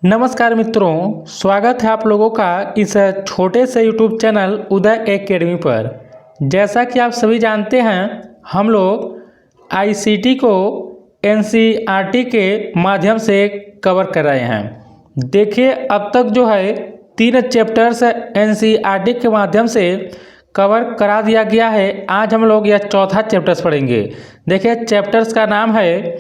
नमस्कार मित्रों, स्वागत है आप लोगों का इस छोटे से YouTube चैनल उदय एकेडमी पर। जैसा कि आप सभी जानते हैं, हम लोग ICT को NCERT के माध्यम से कवर कर रहे हैं। देखिए, अब तक जो है 3 चैप्टर्स NCERT के माध्यम से कवर करा दिया गया है। आज हम लोग यह चौथा चैप्टर्स पढ़ेंगे। देखिए, चैप्टर्स का नाम है,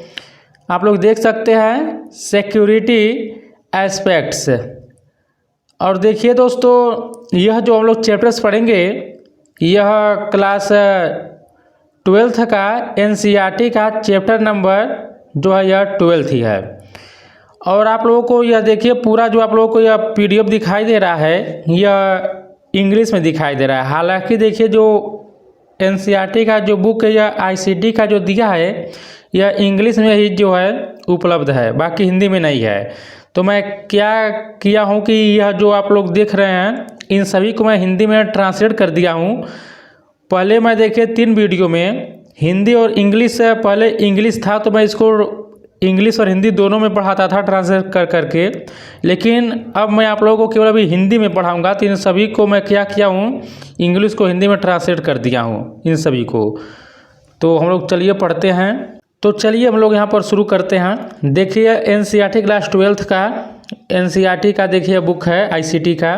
आप लोग देख सकते हैं, सिक्योरिटी एस्पेक्ट्स। और देखिए दोस्तों, यह जो हम लोग चैप्टर्स पढ़ेंगे, यह क्लास 12th का NCERT का चैप्टर नंबर जो है यह 12th ही है। और आप लोगों को यह देखिए, पूरा जो आप लोगों को यह PDF दिखाई दे रहा है, यह इंग्लिश में दिखाई दे रहा है। हालांकि देखिए, जो NCERT का जो बुक है, यह ICT का जो दिया है, यह इंग्लिश में ही जो है उपलब्ध है, बाकी हिंदी में नहीं है। तो मैं क्या किया हूँ कि यह जो आप लोग देख रहे हैं, इन सभी को मैं हिंदी में ट्रांसलेट कर दिया हूँ। पहले मैं देखिए 3 वीडियो में हिंदी और इंग्लिश, पहले इंग्लिश था तो मैं इसको इंग्लिश और हिंदी दोनों में पढ़ाता था ट्रांसलेट कर करके, लेकिन अब मैं आप लोगों को केवल अभी हिंदी में पढ़ाऊँगा। तो इन सभी को मैं क्या किया हूँ, इंग्लिश को हिंदी में ट्रांसलेट कर दिया हूँ इन सभी को। तो हम लोग चलिए पढ़ते हैं। तो चलिए हम लोग यहाँ पर शुरू करते हैं। देखिए, NCERT क्लास 12th का NCERT का देखिए बुक है ICT का।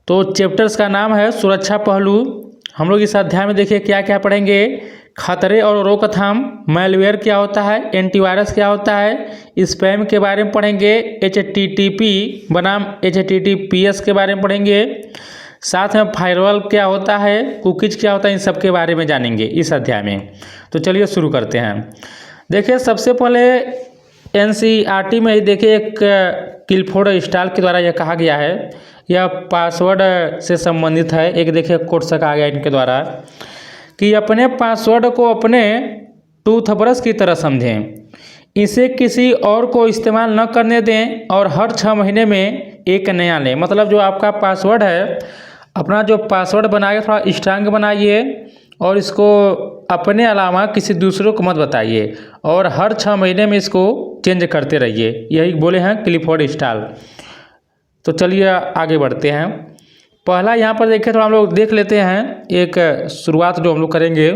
तो चैप्टर्स का नाम है सुरक्षा पहलू। हम लोग इस अध्याय में देखिए क्या क्या पढ़ेंगे। खतरे और रोकथाम, मैलवेयर क्या होता है, एंटीवायरस क्या होता है, स्पैम के बारे में पढ़ेंगे, HTTP बनाम HTTPS के बारे में पढ़ेंगे, साथ में फायरवॉल क्या होता है, कुकीज क्या होता है, इन सब के बारे में जानेंगे इस अध्याय में। तो चलिए शुरू करते हैं। देखिए, सबसे पहले NCERT में ही देखिए एक क्लिफोर्ड स्टाल के द्वारा यह कहा गया है, यह पासवर्ड से संबंधित है। एक देखिए कोट सा कहा गया इनके द्वारा कि अपने पासवर्ड को अपने टूथब्रश की तरह समझें, इसे किसी और को इस्तेमाल न करने दें और हर 6 महीने में एक नया लें। मतलब जो आपका पासवर्ड है, अपना जो पासवर्ड बनाइए थोड़ा स्ट्रांग बनाइए और इसको अपने अलावा किसी दूसरे को मत बताइए और हर 6 महीने में इसको चेंज करते रहिए। यही बोले हैं क्लिफोर्ड स्टाल। तो चलिए आगे बढ़ते हैं। पहला यहाँ पर देखिए, तो हम लोग देख लेते हैं एक शुरुआत जो हम लोग करेंगे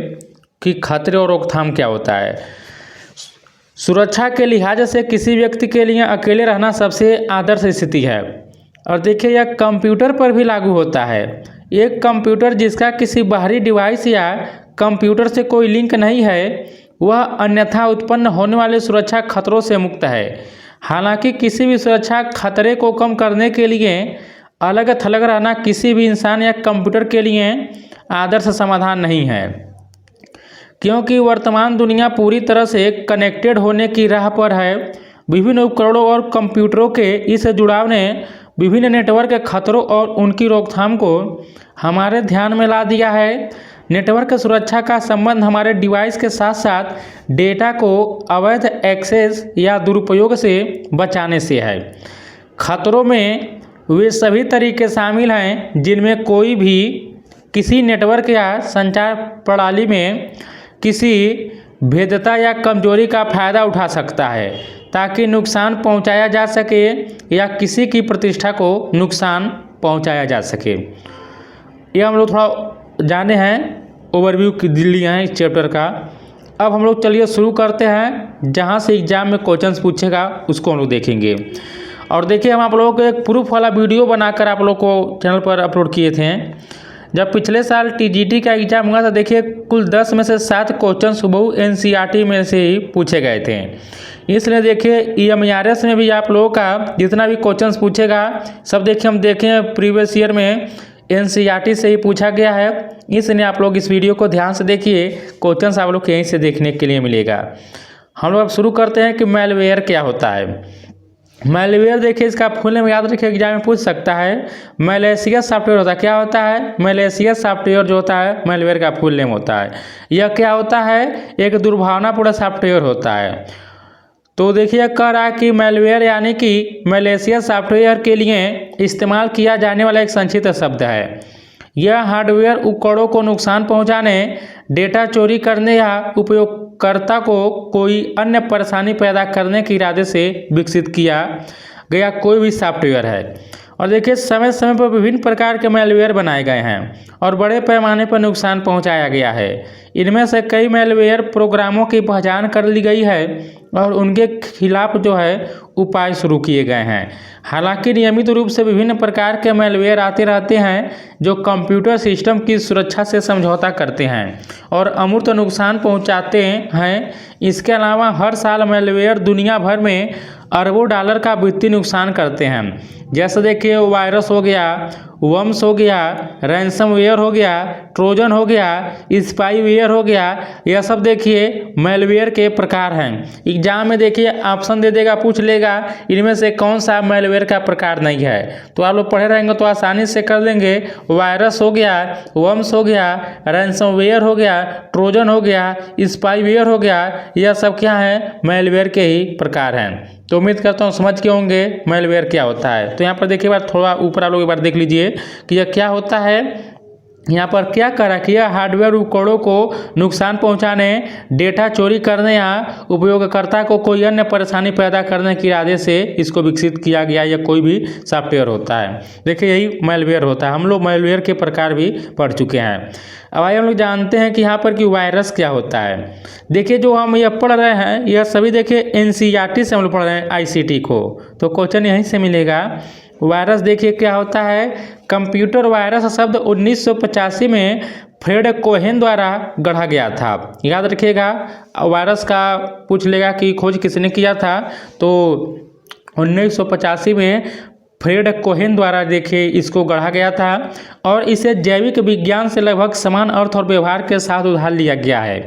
कि खतरे और रोकथाम क्या होता है। सुरक्षा के लिहाज से किसी व्यक्ति के लिए अकेले रहना सबसे आदर्श स्थिति है। और देखिए, यह कंप्यूटर पर भी लागू होता है। एक कंप्यूटर जिसका किसी बाहरी डिवाइस या कंप्यूटर से कोई लिंक नहीं है, वह अन्यथा उत्पन्न होने वाले सुरक्षा खतरों से मुक्त है। हालांकि किसी भी सुरक्षा खतरे को कम करने के लिए अलग थलग रहना किसी भी इंसान या कंप्यूटर के लिए आदर्श समाधान नहीं है, क्योंकि वर्तमान दुनिया पूरी तरह से कनेक्टेड होने की राह पर है। विभिन्न उपकरणों और कंप्यूटरों के इस जुड़ाव ने विभिन्न नेटवर्क के खतरों और उनकी रोकथाम को हमारे ध्यान में ला दिया है। नेटवर्क सुरक्षा का संबंध हमारे डिवाइस के साथ साथ डेटा को अवैध एक्सेस या दुरुपयोग से बचाने से है। खतरों में वे सभी तरीके शामिल हैं जिनमें कोई भी किसी नेटवर्क या संचार प्रणाली में किसी भेद्यता या कमजोरी का फायदा उठा सकता है ताकि नुकसान पहुंचाया जा सके या किसी की प्रतिष्ठा को नुकसान पहुंचाया जा सके। ये हम लोग थोड़ा जाने हैं, ओवरव्यू लिया है इस चैप्टर का। अब हम लोग चलिए शुरू करते हैं। जहाँ से एग्जाम में क्वेश्चंस पूछेगा उसको हम लोग देखेंगे। और देखिए, हम आप लोगों को एक प्रूफ वाला वीडियो बनाकर आप लोग को चैनल पर अपलोड किए थे। जब पिछले साल TGT का एग्जाम हुआ था, देखिए कुल 10 में से 7 क्वेश्चन हुबहू NCERT में से ही पूछे गए थे। इसलिए देखिए EMRS में भी आप लोगों का जितना भी क्वेश्चंस पूछेगा सब देखिए, हम देखें प्रीवियस ईयर में NCERT से ही पूछा गया है। इसलिए आप लोग इस वीडियो को ध्यान से देखिए, क्वेश्चंस आप लोग यहीं से देखने के लिए मिलेगा। हम लोग अब शुरू करते हैं कि मैलवेयर क्या होता है। मैलवेयर देखिए, इसका फुल नेम याद रखिए, एग्जाम में पूछ सकता है। मैलेशियस सॉफ्टवेयर होता है। क्या होता है? मैलेशियस सॉफ्टवेयर जो होता है मैलवेयर का फुल नेम होता है। यह क्या होता है? एक दुर्भावनापूर्ण सॉफ्टवेयर होता है। तो देखिए कह रहा है कि मैलवेयर यानी कि मैलेशियस सॉफ्टवेयर के लिए इस्तेमाल किया जाने वाला एक संक्षिप्त शब्द है। यह हार्डवेयर उपकरणों को नुकसान पहुंचाने, डेटा चोरी करने या उपयोगकर्ता को कोई अन्य परेशानी पैदा करने के इरादे से विकसित किया गया कोई भी सॉफ्टवेयर है। और देखिए समय समय पर विभिन्न प्रकार के मैलवेयर बनाए गए हैं और बड़े पैमाने पर नुकसान पहुंचाया गया है। इनमें से कई मैलवेयर प्रोग्रामों की पहचान कर ली गई है और उनके खिलाफ जो है उपाय शुरू किए गए हैं। हालांकि नियमित रूप से विभिन्न प्रकार के मैलवेयर आते रहते हैं जो कंप्यूटर सिस्टम की सुरक्षा से समझौता करते हैं और अमूर्त नुकसान पहुंचाते हैं। इसके अलावा हर साल मैलवेयर दुनिया भर में अरबों डॉलर का वित्तीय नुकसान करते हैं। जैसे देखिए वायरस हो गया, वर्म्स हो गया, रैंसमवेयर हो गया, ट्रोजन हो गया, स्पाईवेयर हो गया, यह सब देखिए मैलवेयर के प्रकार हैं। एग्जाम में देखिए ऑप्शन दे देगा, पूछ लेगा इनमें से कौन सा मैलवेयर का प्रकार नहीं है, तो आप लोग पढ़े रहेंगे तो आसानी से कर लेंगे। वायरस हो गया, वर्म्स हो गया, रैंसमवेयर हो गया, ट्रोजन हो गया, स्पाईवेयर हो गया, यह सब क्या है मैलवेयर के ही प्रकार हैं। तो उम्मीद करता हूँ समझ के होंगे मैलवेयर क्या होता है। तो यहाँ पर देखिए बार थोड़ा ऊपर आप लोग एक बार देख लीजिए कि यह क्या होता है। यहाँ पर क्या करा कि यह हार्डवेयर उपकरणों को नुकसान पहुँचाने, डेटा चोरी करने या उपयोगकर्ता को कोई अन्य परेशानी पैदा करने के इरादे से इसको विकसित किया गया या कोई भी सॉफ्टवेयर होता है। देखिए यही मैलवेयर होता है। हम लोग मैलवेयर के प्रकार भी पढ़ चुके हैं। अब आइए हम लोग जानते हैं कि यहाँ पर कि वायरस क्या होता है। देखिए जो हम यह पढ़ रहे हैं यह सभी देखिए एनसीईआरटी से हम लोग पढ़ रहे हैं आईसीटी को, तो क्वेश्चन यहीं से मिलेगा। वायरस देखिए क्या होता है। कंप्यूटर वायरस शब्द 1985 में फ्रेड कोहेन द्वारा गढ़ा गया था। याद रखिएगा वायरस का पूछ लेगा कि खोज किसने किया था, तो 1985 में फ्रेड कोहेन द्वारा देखिए इसको गढ़ा गया था और इसे जैविक विज्ञान से लगभग समान अर्थ और व्यवहार के साथ उधार लिया गया है।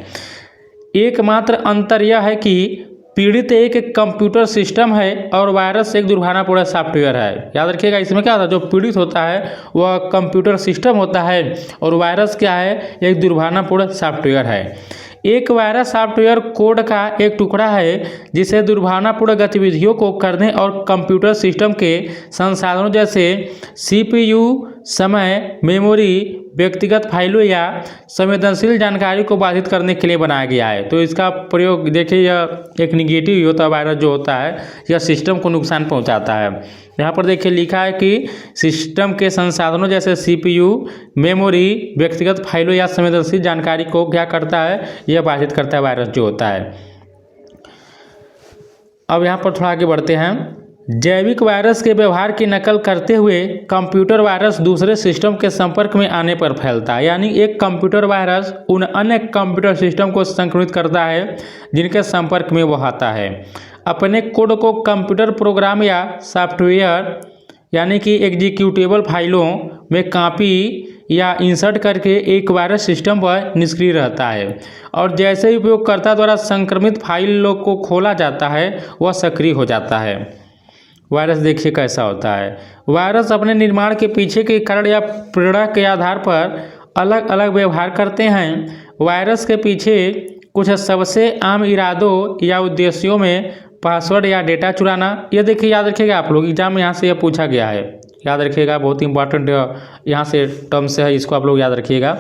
एकमात्र अंतर यह है कि पीड़ित एक कंप्यूटर सिस्टम है और वायरस एक दुर्भावनापूर्ण सॉफ्टवेयर है। याद रखिएगा इसमें क्या होता है, जो पीड़ित होता है वह कंप्यूटर सिस्टम होता है और वायरस क्या है, एक दुर्भावनापूर्ण सॉफ्टवेयर है। एक वायरस सॉफ्टवेयर कोड का एक टुकड़ा है जिसे दुर्भावनापूर्ण गतिविधियों को करने और कंप्यूटर सिस्टम के संसाधनों जैसे सीपीयू, समय, मेमोरी, व्यक्तिगत फाइलों या संवेदनशील जानकारी को बाधित करने के लिए बनाया गया है। तो इसका प्रयोग देखिए यह एक निगेटिव ही होता है। वायरस जो होता है यह सिस्टम को नुकसान पहुंचाता है। यहाँ पर देखिए लिखा है कि सिस्टम के संसाधनों जैसे सीपीयू, मेमोरी, व्यक्तिगत फाइलों या संवेदनशील जानकारी को क्या करता है, यह बाधित करता है वायरस जो होता है। अब यहाँ पर थोड़ा आगे बढ़ते हैं। जैविक वायरस के व्यवहार की नकल करते हुए कंप्यूटर वायरस दूसरे सिस्टम के संपर्क में आने पर फैलता है। यानी एक कंप्यूटर वायरस उन अन्य कंप्यूटर सिस्टम को संक्रमित करता है जिनके संपर्क में वह आता है। अपने कोड को कंप्यूटर प्रोग्राम या सॉफ्टवेयर यानी कि एग्जीक्यूटेबल फाइलों में कॉपी या इंसर्ट करके एक वायरस सिस्टम पर निष्क्रिय रहता है और जैसे ही उपयोगकर्ता द्वारा संक्रमित फाइलों को खोला जाता है वह सक्रिय हो जाता है। वायरस देखिए कैसा होता है। वायरस अपने निर्माण के पीछे के कारण या प्रेरणा के आधार पर अलग अलग व्यवहार करते हैं। वायरस के पीछे कुछ सबसे आम इरादों या उद्देश्यों में पासवर्ड या डेटा चुराना, यह देखिए याद रखिएगा आप लोग एग्जाम में यहाँ से यह पूछा गया है। याद रखिएगा बहुत इंपॉर्टेंट यहाँ से टर्म से है, इसको आप लोग याद रखिएगा।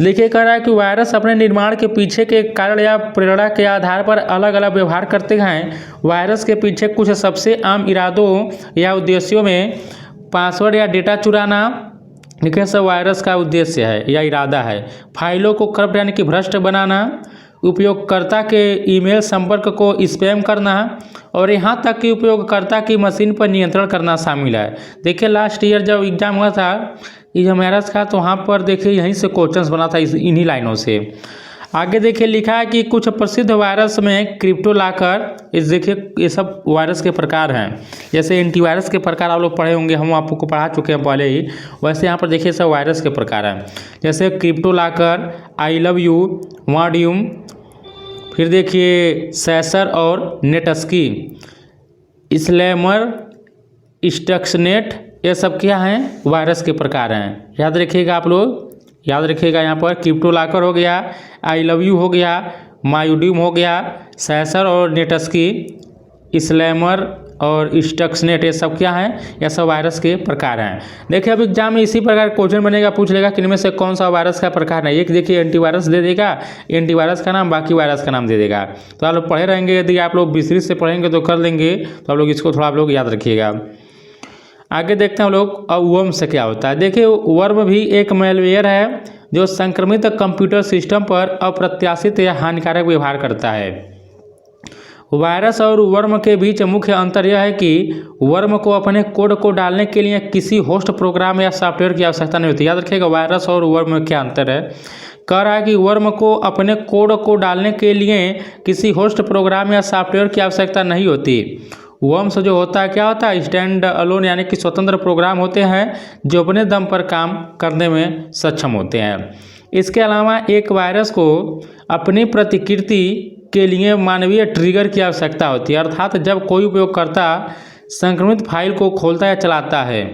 लिखे कह रहा है कि वायरस अपने निर्माण के पीछे के कारण या प्रेरणा के आधार पर अलग अलग व्यवहार करते हैं। वायरस के पीछे कुछ सबसे आम इरादों या उद्देश्यों में पासवर्ड या डेटा चुराना देखिए सब वायरस का उद्देश्य है या इरादा है। फाइलों को करप्ट यानी कि भ्रष्ट बनाना, उपयोगकर्ता के ईमेल संपर्क को स्पैम करना और यहाँ तक कि उपयोगकर्ता की मशीन पर नियंत्रण करना शामिल है। देखिए लास्ट ईयर जब एग्जाम हुआ था मेरस का, तो वहाँ पर देखिए यहीं से क्वेश्चंस बना था इन्हीं लाइनों से। आगे देखिए लिखा है कि कुछ प्रसिद्ध वायरस में क्रिप्टो लॉकर, इस देखिए ये सब वायरस के प्रकार हैं। जैसे एंटीवायरस के प्रकार आप लोग पढ़े होंगे, हम आपको पढ़ा चुके हैं पहले ही, वैसे यहाँ पर देखिए सब वायरस के प्रकार हैं। जैसे crypto locker, I love you, वाडियम, फिर देखिए सैसर और नेटस्की, स्लैमर, स्टक्सनेट, ये सब क्या हैं वायरस के प्रकार हैं। याद रखिएगा आप लोग, याद रखिएगा यहाँ पर क्रिप्टो लॉकर हो गया, आई लव यू हो गया, मायूडियम हो गया, सैसर और नेटस्की, स्लैमर और स्टक्सनेट, ये सब क्या है, ये सब वायरस के प्रकार हैं। देखिए अब एग्जाम में इसी प्रकार क्वेश्चन बनेगा, पूछ लेगा कि इनमें से कौन सा वायरस का प्रकार है। एक देखिए एंटीवायरस दे देगा, एंटीवायरस का नाम, बाकी वायरस का नाम दे देगा। तो आप लोग पढ़े रहेंगे, यदि आप लोग विस्तृत से पढ़ेंगे तो कर लेंगे, तो आप लोग इसको थोड़ा आप लोग याद रखिएगा। आगे देखते हैं हम लोग अब वर्म से क्या होता है। देखिए वर्म भी एक मैलवेयर है जो संक्रमित कंप्यूटर सिस्टम पर अप्रत्याशित या हानिकारक व्यवहार करता है। वायरस और वर्म के बीच मुख्य अंतर यह है कि वर्म को अपने कोड को डालने के लिए किसी होस्ट प्रोग्राम या सॉफ्टवेयर की आवश्यकता नहीं होती। याद रखिएगा वायरस और वर्म में क्या अंतर है। कह रहा है कि वर्म को अपने कोड को डालने के लिए किसी होस्ट प्रोग्राम या सॉफ्टवेयर की आवश्यकता नहीं होती। वर्म्स जो होता है क्या होता है, स्टैंड अलोन यानी कि स्वतंत्र प्रोग्राम होते हैं जो अपने दम पर काम करने में सक्षम होते हैं। इसके अलावा एक वायरस को अपनी प्रतिकृति के लिए मानवीय ट्रिगर की आवश्यकता होती है, अर्थात जब कोई उपयोगकर्ता संक्रमित फाइल को खोलता या चलाता है,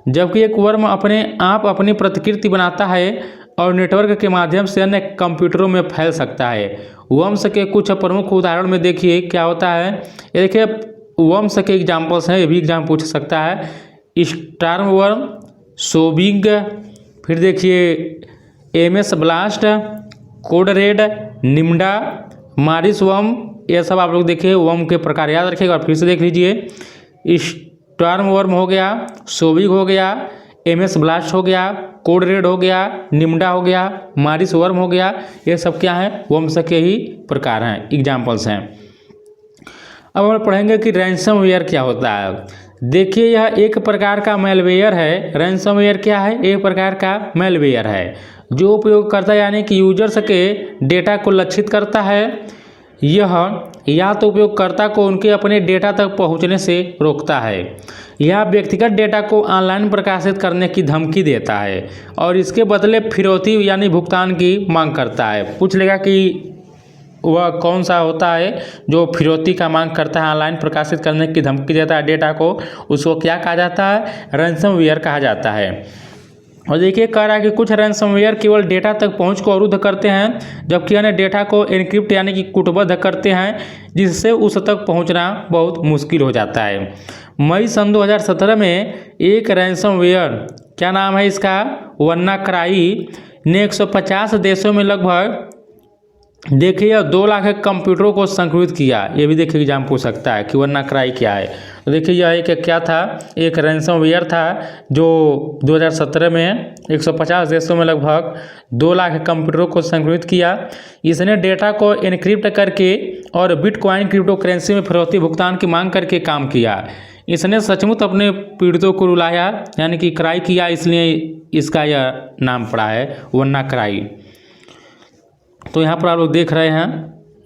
जबकि एक वर्म अपने आप अपनी प्रतिकृति बनाता है और नेटवर्क के माध्यम से अन्य कंप्यूटरों में फैल सकता है। वर्म्स के कुछ प्रमुख उदाहरण में देखिए क्या होता है। ये देखिए वर्म्स के एग्जाम्पल्स हैं, ये भी एग्जाम पूछ सकता है। स्टार्म वर्म, सोबिंग, फिर देखिए MS Blast, Code Red, Nimda, Morris worm, ये सब आप लोग देखिए वर्म के प्रकार याद रखिएगा और फिर से देख लीजिए। स्टार्म वर्म हो गया, सोबिंग हो गया, MS ब्लास्ट हो गया, कोड रेड हो गया, निम्डा हो गया, मारिस वर्म हो गया, ये सब क्या है, वर्म्स के ही प्रकार हैं, एग्जाम्पल्स हैं। अब हम पढ़ेंगे कि रैंसमवेयर क्या होता है। देखिए यह एक प्रकार का मैलवेयर है। रैंसमवेयर क्या है, एक प्रकार का मैलवेयर है जो उपयोगकर्ता यानी कि यूजर्स के डेटा को लक्षित करता है। यह या तो उपयोगकर्ता को उनके अपने डेटा तक पहुंचने से रोकता है या व्यक्तिगत डेटा को ऑनलाइन प्रकाशित करने की धमकी देता है और इसके बदले फिरौती यानी भुगतान की मांग करता है। पूछ लेगा कि वह कौन सा होता है जो फिरौती का मांग करता है, ऑनलाइन प्रकाशित करने की धमकी देता है डेटा को, उसको क्या कहा जाता है, रैंसमवेयर कहा जाता है। और देखिए कह रहा है कि कुछ रैंसमवेयर केवल डेटा तक पहुंच को अवरुद्ध करते हैं, जबकि अन्य डेटा को एन्क्रिप्ट यानी कि कूटबद्ध करते हैं, जिससे उस तक पहुंचना बहुत मुश्किल हो जाता है। मई सन 2017 में एक रैंसमवेयर, क्या नाम है इसका, WannaCry, ने 150 देशों में लगभग देखिए 2 लाख कंप्यूटरों को संक्रमित किया। ये भी देखिए एग्जाम पूछ सकता है कि WannaCry क्या है। तो देखिए यह एक क्या था, एक रैंसमवेयर था जो 2017 में 150 देशों में लगभग 2 लाख कंप्यूटरों को संक्रमित किया। इसने डेटा को एनक्रिप्ट करके और बिटकॉइन क्रिप्टो करेंसी में फिरौती भुगतान की मांग करके काम किया। इसने सचमुच अपने पीड़ितों को रुलाया यानी कि क्राई किया, इसलिए इसका यह नाम पड़ा है WannaCry। तो यहाँ पर आप लोग देख रहे हैं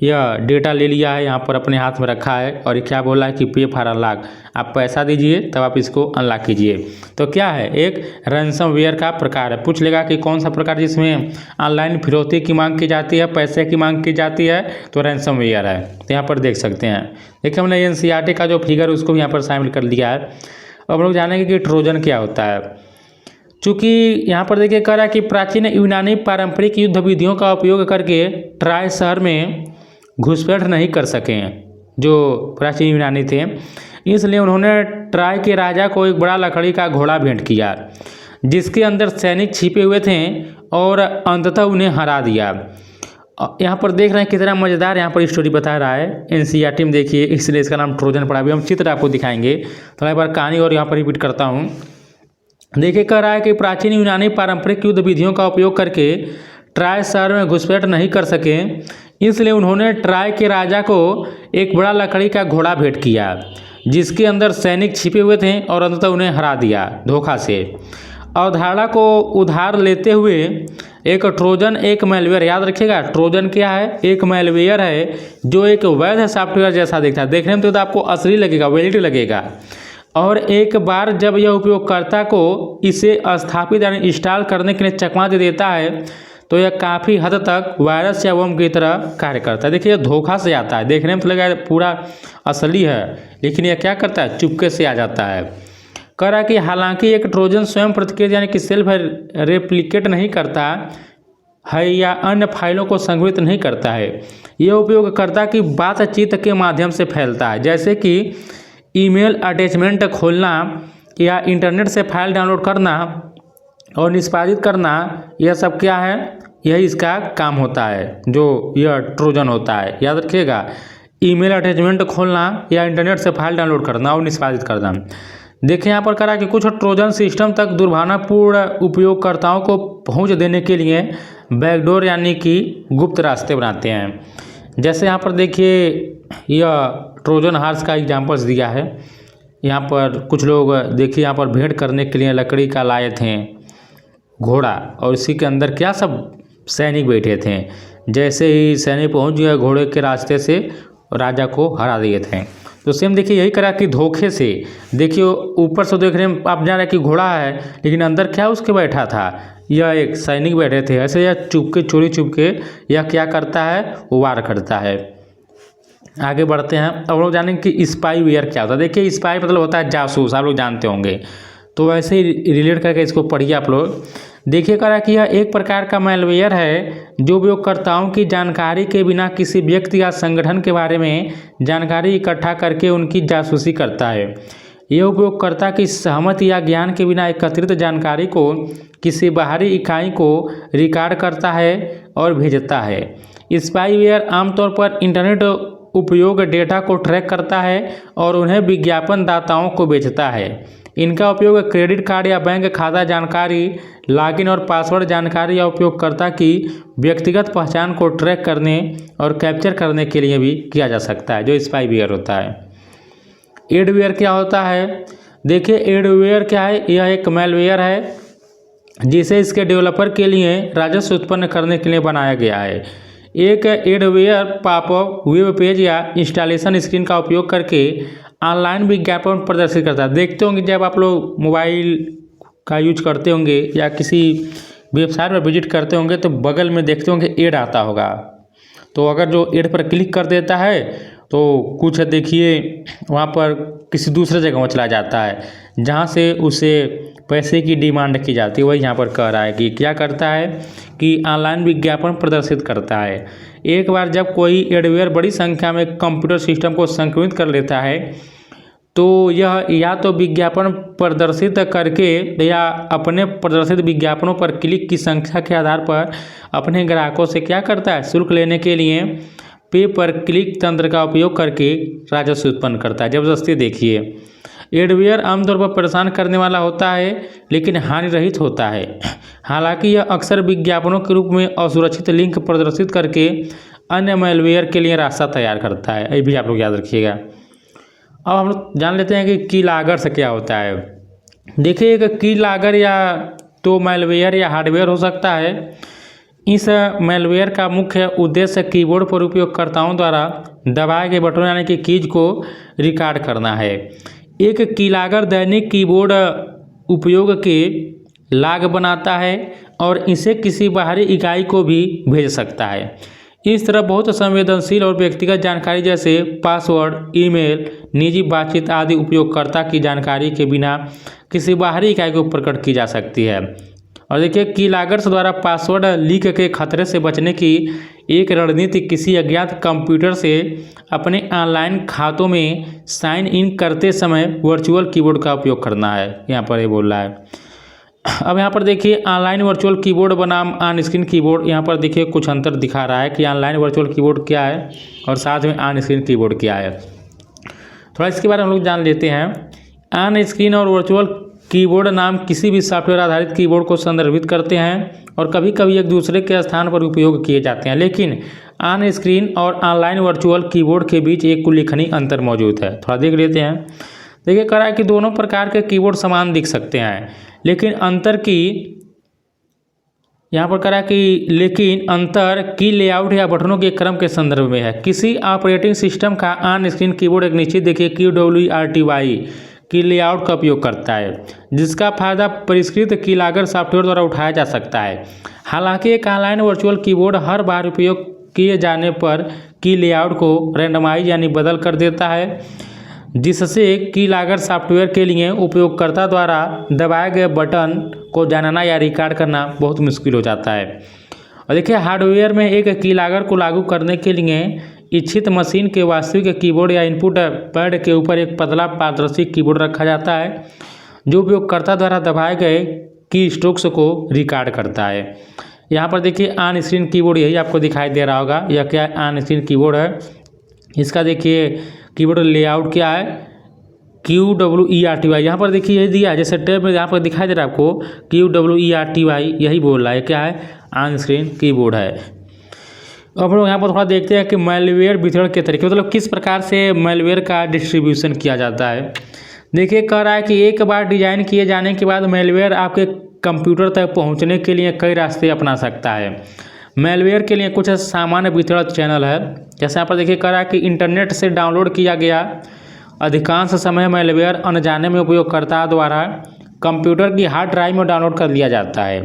यह डेटा ले लिया है, यहाँ पर अपने हाथ में रखा है और ये क्या बोला है कि पे फॉर अनलॉक, आप पैसा दीजिए तब आप इसको अनलॉक कीजिए। तो क्या है, एक रैंसमवेयर का प्रकार है। पूछ लेगा कि कौन सा प्रकार जिसमें ऑनलाइन फिरौती की मांग की जाती है, पैसे की मांग की जाती है, तो रैंसमवेयर है। तो यहाँ पर देख सकते हैं। देखिए हमने NCERT का जो फिगर उसको भी यहाँ पर शामिल कर दिया है। अब हम लोग जानेंगे कि ट्रोजन क्या होता है। चूँकि यहाँ पर देखिए कह रहा है कि प्राचीन यूनानी पारंपरिक युद्ध विधियों का उपयोग करके ट्राय शहर में घुसपैठ नहीं कर सके जो प्राचीन यूनानी थे, इसलिए उन्होंने ट्राय के राजा को एक बड़ा लकड़ी का घोड़ा भेंट किया जिसके अंदर सैनिक छिपे हुए थे और अंततः उन्हें हरा दिया। यहाँ पर देख रहे हैं कितना मज़ेदार यहाँ पर स्टोरी बता रहा है NCERT में, देखिए इसलिए इसका नाम ट्रोजन पड़ा। अभी हम चित्र आपको दिखाएंगे, थोड़ा एक बार कहानी और यहाँ पर रिपीट करता हूँ। देखिए कह रहा है कि प्राचीन यूनानी पारंपरिक युद्ध विधियों का उपयोग करके ट्राय शहर में घुसपैठ नहीं कर सके, इसलिए उन्होंने ट्राय के राजा को एक बड़ा लकड़ी का घोड़ा भेंट किया जिसके अंदर सैनिक छिपे हुए थे और अंततः उन्हें हरा दिया धोखा से। अवधारणा को उधार लेते हुए एक ट्रोजन एक मैलवेयर, याद रखिएगा ट्रोजन क्या है, एक मैलवेयर है जो एक वैध सॉफ्टवेयर जैसा दिखता है। देखने में तो आपको असली लगेगा, वैलिड लगेगा, और एक बार जब यह उपयोगकर्ता को इसे स्थापित यानी इंस्टॉल करने के लिए चकमा दे देता है तो यह काफ़ी हद तक वायरस या वर्म की तरह कार्य करता है। देखिए यह धोखा से आता है, देखने में तो लगेगा पूरा असली है, लेकिन यह क्या करता है, चुपके से आ जाता है। कह रहा है कि हालांकि एक ट्रोजन स्वयं प्रतिक्रिया यानी कि सेल्फ रेप्लिकेट नहीं करता, है या अन्य फाइलों को संग्रहित नहीं करता है। यह उपयोगकर्ता की बातचीत के माध्यम से फैलता है, जैसे कि ईमेल अटैचमेंट खोलना या इंटरनेट से फाइल डाउनलोड करना और निष्पादित करना। यह सब क्या है, यही इसका काम होता है, जो यह ट्रोजन होता है। याद रखिएगा, ईमेल अटैचमेंट खोलना या इंटरनेट से फाइल डाउनलोड करना और निष्पादित करना। देखिए यहाँ पर करा कि कुछ ट्रोजन सिस्टम तक दुर्भावनापूर्ण उपयोगकर्ताओं को पहुँच देने के लिए बैकडोर यानी कि गुप्त रास्ते बनाते हैं। जैसे यहाँ पर देखिए, यह ट्रोजन हॉर्स का एग्जाम्पल्स दिया है। यहाँ पर कुछ लोग देखिए, यहाँ पर भेंट करने के लिए लकड़ी का लाए थे घोड़ा, और इसी के अंदर क्या सब सैनिक बैठे थे। जैसे ही सैनिक पहुँच गया घोड़े के रास्ते से, राजा को हरा दिए थे। तो सेम देखिए यही करा कि धोखे से, देखिए ऊपर से देखने में आप जान रहे कि घोड़ा है, लेकिन अंदर क्या उसके बैठा था, यह एक सैनिक बैठे थे। ऐसे यह चुपके चोरी चुपके यह क्या करता है, वार करता है। आगे बढ़ते हैं। अब लोग जानेंगे कि स्पाईवेयर क्या होता है। देखिए स्पाई मतलब होता है जासूस, आप लोग जानते होंगे। तो वैसे ही रिलेट करके इसको पढ़िए आप लोग। देखिए करा कि यह एक प्रकार का मैलवेयर है जो उपयोगकर्ताओं की जानकारी के बिना किसी व्यक्ति या संगठन के बारे में जानकारी इकट्ठा करके उनकी जासूसी करता है। यह उपयोगकर्ता की सहमति या ज्ञान के बिना एकत्रित जानकारी को किसी बाहरी इकाई को रिकॉर्ड करता है और भेजता है। स्पाईवेयर आमतौर पर इंटरनेट उपयोग डेटा को ट्रैक करता है और उन्हें विज्ञापन दाताओं को बेचता है। इनका उपयोग क्रेडिट कार्ड या बैंक खाता जानकारी, लॉगिन और पासवर्ड जानकारी या उपयोगकर्ता की व्यक्तिगत पहचान को ट्रैक करने और कैप्चर करने के लिए भी किया जा सकता है, जो स्पाईवेयर होता है। एडवेयर क्या होता है। देखिए एडवेयर क्या है, यह एक मैलवेयर है जिसे इसके डेवलपर के लिए राजस्व उत्पन्न करने के लिए बनाया गया है। एक एडवेयर पॉपअप वेब पेज या इंस्टॉलेशन स्क्रीन का उपयोग करके ऑनलाइन विज्ञापन प्रदर्शित करता है। देखते होंगे जब आप लोग मोबाइल का यूज करते होंगे या किसी वेबसाइट पर विजिट करते होंगे तो बगल में देखते होंगे एड आता होगा। तो अगर जो एड पर क्लिक कर देता है तो कुछ देखिए वहाँ पर किसी दूसरे जगह में चला जाता है जहाँ से उसे पैसे की डिमांड की जाती है। वही यहाँ पर कह रहा है कि क्या करता है कि ऑनलाइन विज्ञापन प्रदर्शित करता है। एक बार जब कोई एडवेयर बड़ी संख्या में कंप्यूटर सिस्टम को संक्रमित कर लेता है तो यह या तो विज्ञापन प्रदर्शित करके या अपने प्रदर्शित विज्ञापनों पर क्लिक की संख्या के आधार पर अपने ग्राहकों से क्या करता है, शुल्क लेने के लिए पे पर क्लिक तंत्र का उपयोग करके राजस्व उत्पन्न करता है। जबरदस्ती देखिए, एडवेयर आमतौर पर परेशान करने वाला होता है लेकिन हानि रहित होता है। हालांकि यह अक्सर विज्ञापनों के रूप में असुरक्षित लिंक प्रदर्शित करके अन्य मैलवेयर के लिए रास्ता तैयार करता है। ये भी आप लोग याद रखिएगा। अब हम लोग जान लेते हैं कि कीलॉगर से क्या होता है। देखिए एक कीलॉगर या तो मैलवेयर या हार्डवेयर हो सकता है। इस मैलवेयर का मुख्य उद्देश्य कीबोर्ड पर उपयोगकर्ताओं द्वारा दबाए गए बटनों यानी कि कीज को रिकॉर्ड करना है। एक कीलॉगर दैनिक कीबोर्ड उपयोग के लॉग बनाता है और इसे किसी बाहरी इकाई को भी भेज सकता है। इस तरह बहुत संवेदनशील और व्यक्तिगत जानकारी जैसे पासवर्ड, ईमेल, निजी बातचीत आदि उपयोगकर्ता की जानकारी के बिना किसी बाहरी इकाई को प्रकट की जा सकती है। और देखिए कीलॉगर्स द्वारा पासवर्ड लीक के खतरे से बचने की एक रणनीति किसी अज्ञात कंप्यूटर से अपने ऑनलाइन खातों में साइन इन करते समय वर्चुअल कीबोर्ड का उपयोग करना है। यहाँ पर ये बोल रहा है। अब यहाँ पर देखिए ऑनलाइन वर्चुअल कीबोर्ड बनाम ऑन स्क्रीन कीबोर्ड। यहाँ पर देखिए कुछ अंतर दिखा रहा है कि ऑनलाइन वर्चुअल कीबोर्ड क्या है और साथ में ऑन स्क्रीन कीबोर्ड क्या है। थोड़ा इसके बारे में हम लोग जान लेते हैं। ऑन स्क्रीन और वर्चुअल कीबोर्ड नाम किसी भी सॉफ्टवेयर आधारित कीबोर्ड को संदर्भित करते हैं और कभी कभी एक दूसरे के स्थान पर उपयोग किए जाते हैं, लेकिन ऑन स्क्रीन और ऑनलाइन वर्चुअल कीबोर्ड के बीच एक उल्लेखनीय अंतर मौजूद है। थोड़ा देख लेते हैं। देखिए कह रहा है कि दोनों प्रकार के कीबोर्ड समान दिख सकते हैं, लेकिन अंतर की लेआउट या बटनों के क्रम के संदर्भ में है। किसी ऑपरेटिंग सिस्टम का ऑन स्क्रीन कीबोर्ड एक निश्चित देखिए QWERTY की लेआउट का उपयोग करता है, जिसका फायदा परिष्कृत कीलॉगर सॉफ्टवेयर द्वारा उठाया जा सकता है। हालांकि एक ऑनलाइन वर्चुअल कीबोर्ड हर बार उपयोग किए जाने पर की लेआउट को रैंडमाइज यानी बदल कर देता है, जिससे कीलॉगर सॉफ्टवेयर के लिए उपयोगकर्ता द्वारा दबाए गए बटन को जानना या रिकॉर्ड करना बहुत मुश्किल हो जाता है। और देखिए हार्डवेयर में एक कीलॉगर को लागू करने के लिए इच्छित मशीन के वास्तविक कीबोर्ड या इनपुट पैड के ऊपर एक पतला पारदर्शी कीबोर्ड रखा जाता है जो उपयोगकर्ता द्वारा दबाए गए की स्ट्रोक्स को रिकॉर्ड करता है। यहाँ पर देखिए ऑन स्क्रीन कीबोर्ड यही आपको दिखाई दे रहा होगा। यह क्या ऑन स्क्रीन कीबोर्ड है। इसका देखिए कीबोर्ड लेआउट क्या है, QWERTY। यहाँ पर देखिए यही दिया है, जैसे टैब में यहाँ पर दिखाई दे रहा है आपको QWERTY, यही बोल रहा है क्या है, ऑन स्क्रीन कीबोर्ड है। अब हम लोग यहाँ पर थोड़ा देखते हैं कि मैलवेयर वितरण के तरीके, मतलब किस प्रकार से मैलवेयर का डिस्ट्रीब्यूशन किया जाता है। देखिए कह रहा है कि एक बार डिजाइन किए जाने के बाद मैलवेयर आपके कंप्यूटर तक पहुँचने के लिए कई रास्ते अपना सकता है। मैलवेयर के लिए कुछ सामान्य वितरण चैनल है। जैसे यहाँ पर देखिए कह रहा है कि इंटरनेट से डाउनलोड किया गया अधिकांश समय मैलवेयर अनजाने में उपयोगकर्ता द्वारा कंप्यूटर की हार्ड ड्राइव में डाउनलोड कर लिया जाता है।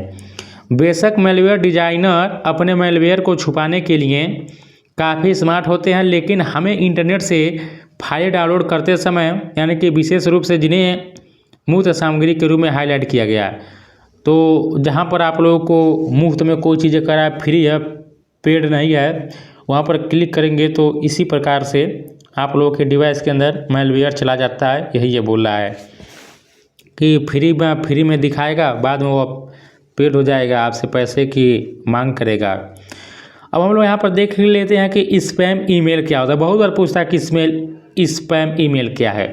बेशक मैलवेयर डिजाइनर अपने मैलवेयर को छुपाने के लिए काफ़ी स्मार्ट होते हैं, लेकिन हमें इंटरनेट से फाइल डाउनलोड करते समय यानी कि विशेष रूप से जिन्हें मुफ्त सामग्री के रूप में हाईलाइट किया गया, तो जहाँ पर आप लोगों को मुफ्त में कोई चीज़ें करा है, फ्री है, पेड नहीं है, वहाँ पर क्लिक करेंगे तो इसी प्रकार से आप लोगों के डिवाइस के अंदर मैलवेयर चला जाता है। यही ये बोल रहा है कि फ्री में दिखाएगा, बाद में वो पेड हो जाएगा, आपसे पैसे की मांग करेगा। अब हम लोग यहाँ पर देख लेते हैं कि स्पैम ईमेल क्या होता है। बहुत बार पूछता है कि स्पैम ईमेल क्या है।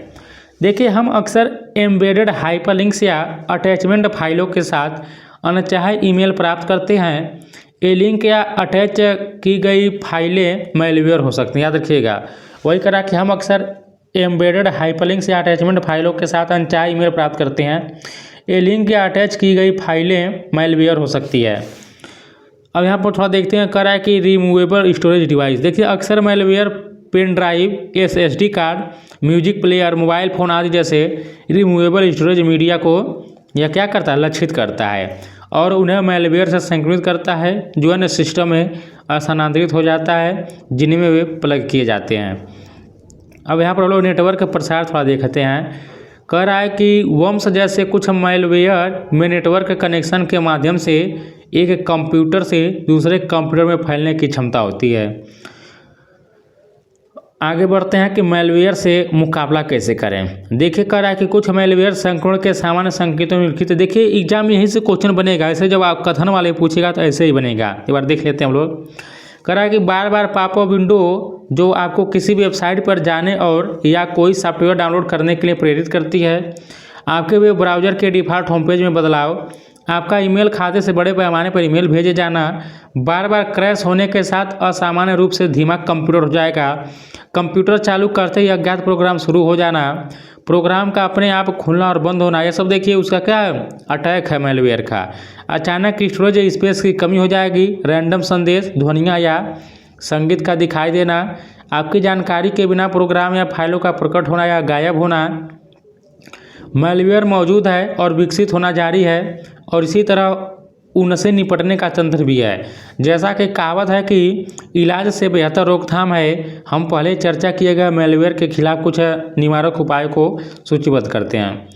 देखिए हम अक्सर एम्बेडेड हाइपरलिंक्स या अटैचमेंट फाइलों के साथ अनचाहे ईमेल प्राप्त करते हैं। ये लिंक या अटैच की गई फाइलें मैलवेयर हो सकती हैं, याद रखिएगा। वही करा कि हम अक्सर एम्बेडेड हाइपरलिंक्स या अटैचमेंट फाइलों के साथ अनचाहे ईमेल प्राप्त करते हैं। ये लिंक या अटैच की गई फाइलें मैलवेयर हो सकती है। अब यहाँ पर थोड़ा देखते हैं, करा कि रिमूवेबल स्टोरेज डिवाइस। देखिए अक्सर malware pen drive, SSD card, music player, mobile phone आदि जैसे रिमूवेबल स्टोरेज मीडिया को यह क्या करता है, लक्षित करता है और उन्हें मैलवेयर से संक्रमित करता है जो अन्य सिस्टम में स्थानांतरित हो जाता है जिनमें वे प्लग किए जाते हैं। अब यहाँ पर हम लोग नेटवर्क प्रसार थोड़ा देखते हैं। कह रहा है कि वर्म्स जैसे कुछ मैलवेयर में नेटवर्क कनेक्शन के माध्यम से एक कंप्यूटर से दूसरे कंप्यूटर में फैलने की क्षमता होती है। आगे बढ़ते हैं कि मैलवेयर से मुकाबला कैसे करें। देखिए कह रहा है कि कुछ मैलवेयर संक्रमण के सामान्य संकेतों में लिखित। देखिए एग्जाम में यहीं से क्वेश्चन बनेगा, ऐसे जब आप कथन वाले पूछेगा तो ऐसे ही बनेगा। एक बार देख लेते हैं हम लोग। कह रहा है कि बार बार पॉपअप विंडो जो आपको किसी भी वेबसाइट पर जाने और या कोई सॉफ्टवेयर डाउनलोड करने के लिए प्रेरित करती है। आपके वेब ब्राउज़र के डिफ़ॉल्ट होम पेज में बदलाव, आपका ईमेल खाते से बड़े पैमाने पर ईमेल भेजे जाना, बार बार क्रैश होने के साथ असामान्य रूप से धीमा कंप्यूटर हो जाएगा, कंप्यूटर चालू करते ही अज्ञात प्रोग्राम शुरू हो जाना, प्रोग्राम का अपने आप खुलना और बंद होना, ये सब देखिए उसका क्या है, अटैक है मैलवेयर का। अचानक स्टोरेज स्पेस की कमी हो जाएगी, रैंडम संदेश, ध्वनियाँ या संगीत का दिखाई देना, आपकी जानकारी के बिना प्रोग्राम या फाइलों का प्रकट होना या गायब होना। मैलवेयर मौजूद है और विकसित होना जारी है और इसी तरह उनसे निपटने का तंत्र भी है। जैसा कि कहावत है कि इलाज से बेहतर रोकथाम है, हम पहले चर्चा किए गए मैलवेयर के खिलाफ कुछ निवारक उपायों को सूचीबद्ध करते हैं।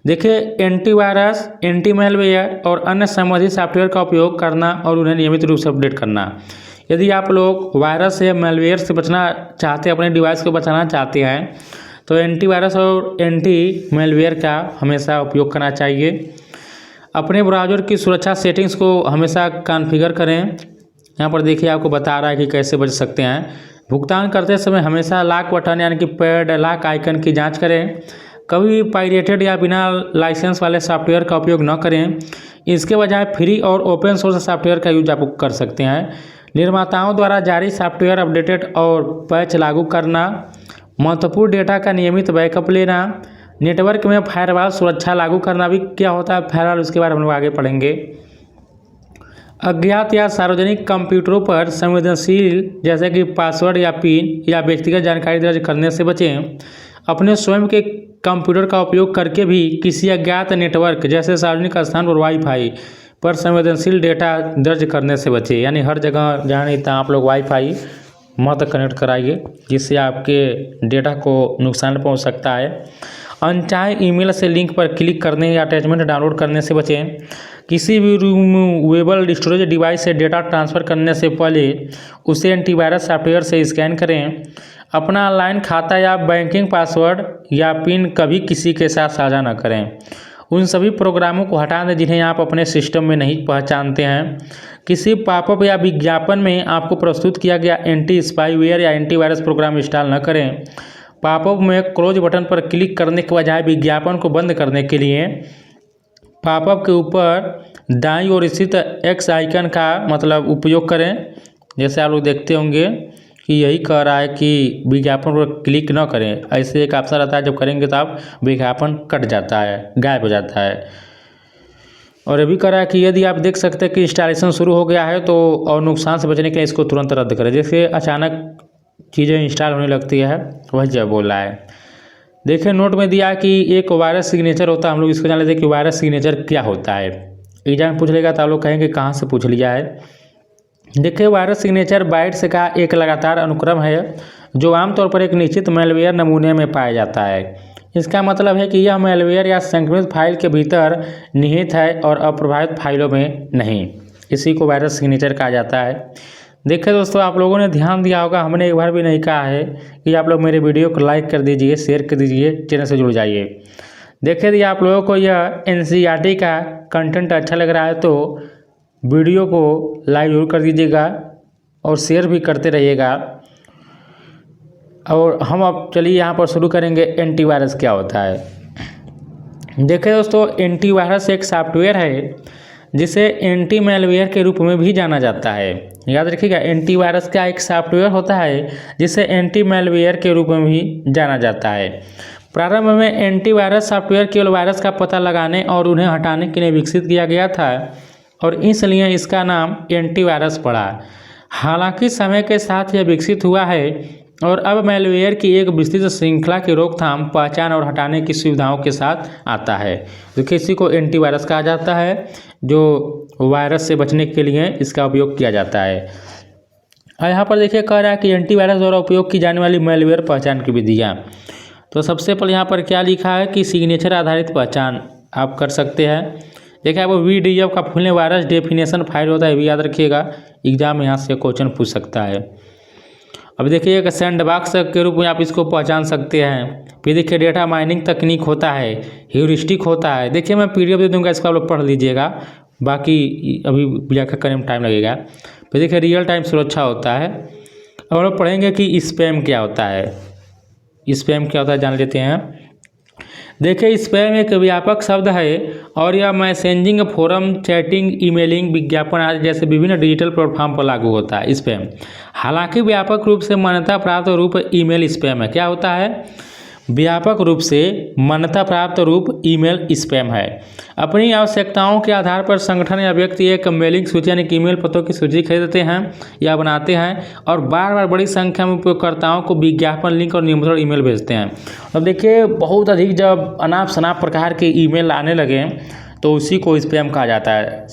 देखिए एंटीवायरस, एंटी मैलवेयर और अन्य संबंधित सॉफ्टवेयर का उपयोग करना और उन्हें नियमित रूप से अपडेट करना। यदि आप लोग वायरस या मैलवेयर से बचना चाहते हैं, अपने डिवाइस को बचाना चाहते हैं, तो एंटीवायरस और एंटी मैलवेयर का हमेशा उपयोग करना चाहिए। अपने ब्राउज़र की सुरक्षा सेटिंग्स को हमेशा कॉन्फ़िगर करें। यहाँ पर देखिए आपको बता रहा है कि कैसे बच सकते हैं। भुगतान करते समय हमेशा लॉक बटन यानी कि पैड लॉक आइकन की जांच करें। कभी पायरेटेड या बिना लाइसेंस वाले सॉफ्टवेयर का उपयोग न करें। इसके बजाय फ्री और ओपन सोर्स सॉफ्टवेयर का यूज आप कर सकते हैं। निर्माताओं द्वारा जारी सॉफ्टवेयर अपडेटेड और पैच लागू करना, महत्वपूर्ण डेटा का नियमित बैकअप लेना, नेटवर्क में फायरवॉल सुरक्षा लागू करना भी क्या होता है फायरवॉल, उसके बारे में हम लोग आगे पढ़ेंगे। अज्ञात या सार्वजनिक कंप्यूटरों पर संवेदनशील जैसे कि पासवर्ड या पिन या व्यक्तिगत जानकारी दर्ज करने से बचें। अपने स्वयं के कंप्यूटर का उपयोग करके भी किसी अज्ञात नेटवर्क जैसे सार्वजनिक स्थान पर वाईफाई पर संवेदनशील डेटा दर्ज करने से बचें। यानी हर जगह जहाँ नहीं तहाँ आप लोग वाईफाई मत कनेक्ट कराइए, जिससे आपके डेटा को नुकसान पहुँच सकता है। अनचाहे ईमेल से लिंक पर क्लिक करने या अटैचमेंट डाउनलोड करने से बचें। किसी भी रिमूवेबल स्टोरेज डिवाइस से डेटा ट्रांसफ़र करने से पहले उसे एंटीवायरस सॉफ्टवेयर से स्कैन करें। अपना ऑनलाइन खाता या बैंकिंग पासवर्ड या पिन कभी किसी के साथ साझा न करें। उन सभी प्रोग्रामों को हटा दें जिन्हें आप अपने सिस्टम में नहीं पहचानते हैं। किसी पॉपअप या विज्ञापन में आपको प्रस्तुत किया गया एंटी स्पाईवेयर या एंटीवायरस प्रोग्राम इंस्टॉल न करें। पॉपअप में क्लोज बटन पर क्लिक करने के बजाय विज्ञापन को बंद करने के लिए पॉपअप के ऊपर दाईं ओर स्थित एक्स आइकन का मतलब उपयोग करें। जैसे आप लोग देखते होंगे कि यही कह रहा है कि विज्ञापन पर क्लिक न करें। ऐसे एक ऑप्शन रहता है, जब करेंगे तो आप विज्ञापन कट जाता है, गायब हो जाता है। और ये भी कह रहा है कि यदि आप देख सकते हैं कि इंस्टॉलेशन शुरू हो गया है तो और नुकसान से बचने के लिए इसको तुरंत रद्द करें। जैसे अचानक चीज़ें इंस्टॉल होने लगती है, वही जब बोल रहा है। देखिए नोट में दिया कि एक वायरस सिग्नेचर होता है। हम लोग इसको जान लेते हैं कि वायरस सिग्नेचर क्या होता है। एग्जाम पूछ लेगा तो आप लोग कहेंगे कहाँ से पूछ लिया है। देखिए वायरस सिग्नेचर बाइट्स का एक लगातार अनुक्रम है जो आमतौर पर एक निश्चित मैलवेयर नमूने में पाया जाता है। इसका मतलब है कि यह मैलवेयर या संक्रमित फाइल के भीतर निहित है और अप्रभावित फाइलों में नहीं। इसी को वायरस सिग्नेचर कहा जाता है। देखिए दोस्तों, आप लोगों ने ध्यान दिया होगा, हमने एक बार भी नहीं कहा है कि आप लोग मेरे वीडियो को लाइक कर दीजिए, शेयर कर दीजिए, चैनल से जुड़ जाइए। देखिए यदि आप लोगों को यह NCERT का कंटेंट अच्छा लग रहा है तो वीडियो को लाइक जरूर कर दीजिएगा और शेयर भी करते रहिएगा। और हम अब चलिए यहाँ पर शुरू करेंगे एंटीवायरस क्या होता है। देखिए दोस्तों, एंटीवायरस एक सॉफ्टवेयर है जिसे एंटी मैलवेयर के रूप में भी जाना जाता है। याद रखिएगा, एंटीवायरस का एक सॉफ्टवेयर होता है जिसे एंटी मैलवेयर के रूप में भी जाना जाता है। प्रारंभ में एंटीवायरस सॉफ्टवेयर केवल वायरस का पता लगाने और उन्हें हटाने के लिए विकसित किया गया था और इसलिए इसका नाम एंटीवायरस पड़ा। हालांकि समय के साथ यह विकसित हुआ है और अब मैलवेयर की एक विस्तृत श्रृंखला की रोकथाम, पहचान और हटाने की सुविधाओं के साथ आता है। देखिए इसी को एंटीवायरस कहा जाता है, जो वायरस से बचने के लिए इसका उपयोग किया जाता है। और यहाँ पर देखिए कह रहा है कि एंटीवायरस द्वारा उपयोग की जाने वाली मैलवेयर पहचान की विधियाँ। तो सबसे पहले यहाँ पर क्या लिखा है कि सिग्नेचर आधारित पहचान आप कर सकते हैं। देखिए आप VDF का फुल वायरस डेफिनेशन फाइल होता है, भी याद रखिएगा, एग्जाम में यहाँ से क्वेश्चन पूछ सकता है। अब देखिए एक सैंडबॉक्स के रूप में आप इसको पहचान सकते हैं। फिर देखिए डेटा माइनिंग तकनीक होता है, ह्यूरिस्टिक होता है। देखिए मैं PDF दे दूँगा, इसको आप लोग पढ़ लीजिएगा, बाकी अभी व्याख्या करने में टाइम लगेगा। फिर देखिए रियल टाइम सुरक्षा होता है। अब हम लोग पढ़ेंगे कि स्पैम क्या होता है। स्पैम क्या होता है जान लेते हैं। देखिए स्पैम एक व्यापक शब्द है और यह मैसेजिंग, फोरम, चैटिंग, ईमेलिंग, विज्ञापन आदि जैसे विभिन्न डिजिटल प्लेटफॉर्म पर लागू होता है स्पैम। हालांकि व्यापक रूप से मान्यता प्राप्त रूप ईमेल स्पैम है। क्या होता है? व्यापक रूप से मान्यता प्राप्त रूप ईमेल स्पैम है। अपनी आवश्यकताओं के आधार पर संगठन या व्यक्ति एक मेलिंग सूची यानी कि ईमेल पतों की सूची खरीदते हैं या बनाते हैं और बार बार बड़ी संख्या में उपयोगकर्ताओं को विज्ञापन, लिंक और निमंत्रण ईमेल भेजते हैं। अब देखिए बहुत अधिक जब अनाप शनाप प्रकार के ईमेल आने लगे तो उसी को स्पैम कहा जाता है।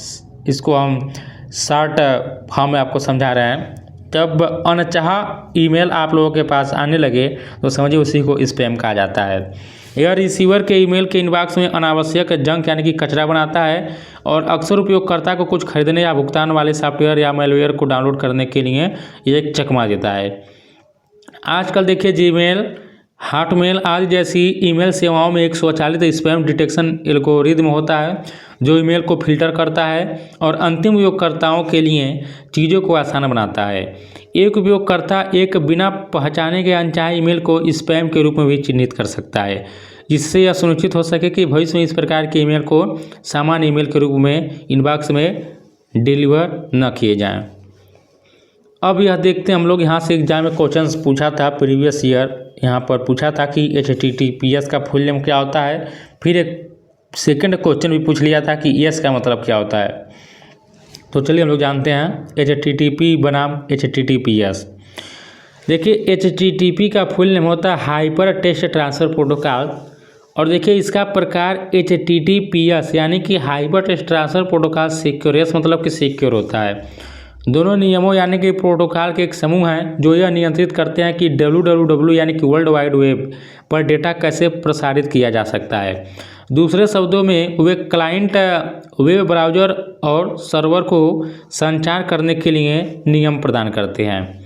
इसको हम शॉर्ट फॉर्म में आपको समझा रहे हैं। जब अनचाहा ईमेल आप लोगों के पास आने लगे तो समझिए उसी को स्पैम कहा जाता है। यह रिसीवर के ईमेल के इनबॉक्स में अनावश्यक जंक यानी कि कचरा बनाता है और अक्सर उपयोगकर्ता को कुछ खरीदने या भुगतान वाले सॉफ्टवेयर या मैलवेयर को डाउनलोड करने के लिए एक चकमा देता है। आजकल देखिए जीमेल, हॉटमेल आदि जैसी ईमेल सेवाओं में एक स्वचालित स्पैम डिटेक्शन एल्गोरिदम होता है जो ईमेल को फिल्टर करता है और अंतिम उपयोगकर्ताओं के लिए चीज़ों को आसान बनाता है। एक उपयोगकर्ता एक बिना पहचाने के अनचाहे ईमेल को स्पैम के रूप में भी चिन्हित कर सकता है, जिससे यह सुनिश्चित हो सके कि भविष्य में इस प्रकार के ईमेल को सामान्य ईमेल के रूप में इनबॉक्स में डिलीवर न किए जाएं। अब यह देखते हैं हम लोग, यहाँ से एग्जाम में क्वेश्चंस पूछा था प्रीवियस ईयर। यहाँ पर पूछा था कि HTTPS का फुल नेम क्या होता है। फिर एक सेकंड क्वेश्चन भी पूछ लिया था कि S का मतलब क्या होता है। तो चलिए हम लोग जानते हैं HTTP बनाम HTTPS। देखिए HTTP का फुल नेम होता है हाइपर टेक्स्ट ट्रांसफ़र प्रोटोकॉल और देखिए इसका प्रकार HTTPS यानी कि हाइपर टेक्स्ट ट्रांसफ़र प्रोटोकॉल सिक्योरस मतलब कि सिक्योर होता है। दोनों नियमों यानी कि प्रोटोकॉल के एक समूह हैं जो यह नियंत्रित करते हैं कि www यानी कि वर्ल्ड वाइड वेब पर डेटा कैसे प्रसारित किया जा सकता है। दूसरे शब्दों में वे क्लाइंट वेब ब्राउज़र और सर्वर को संचार करने के लिए नियम प्रदान करते हैं।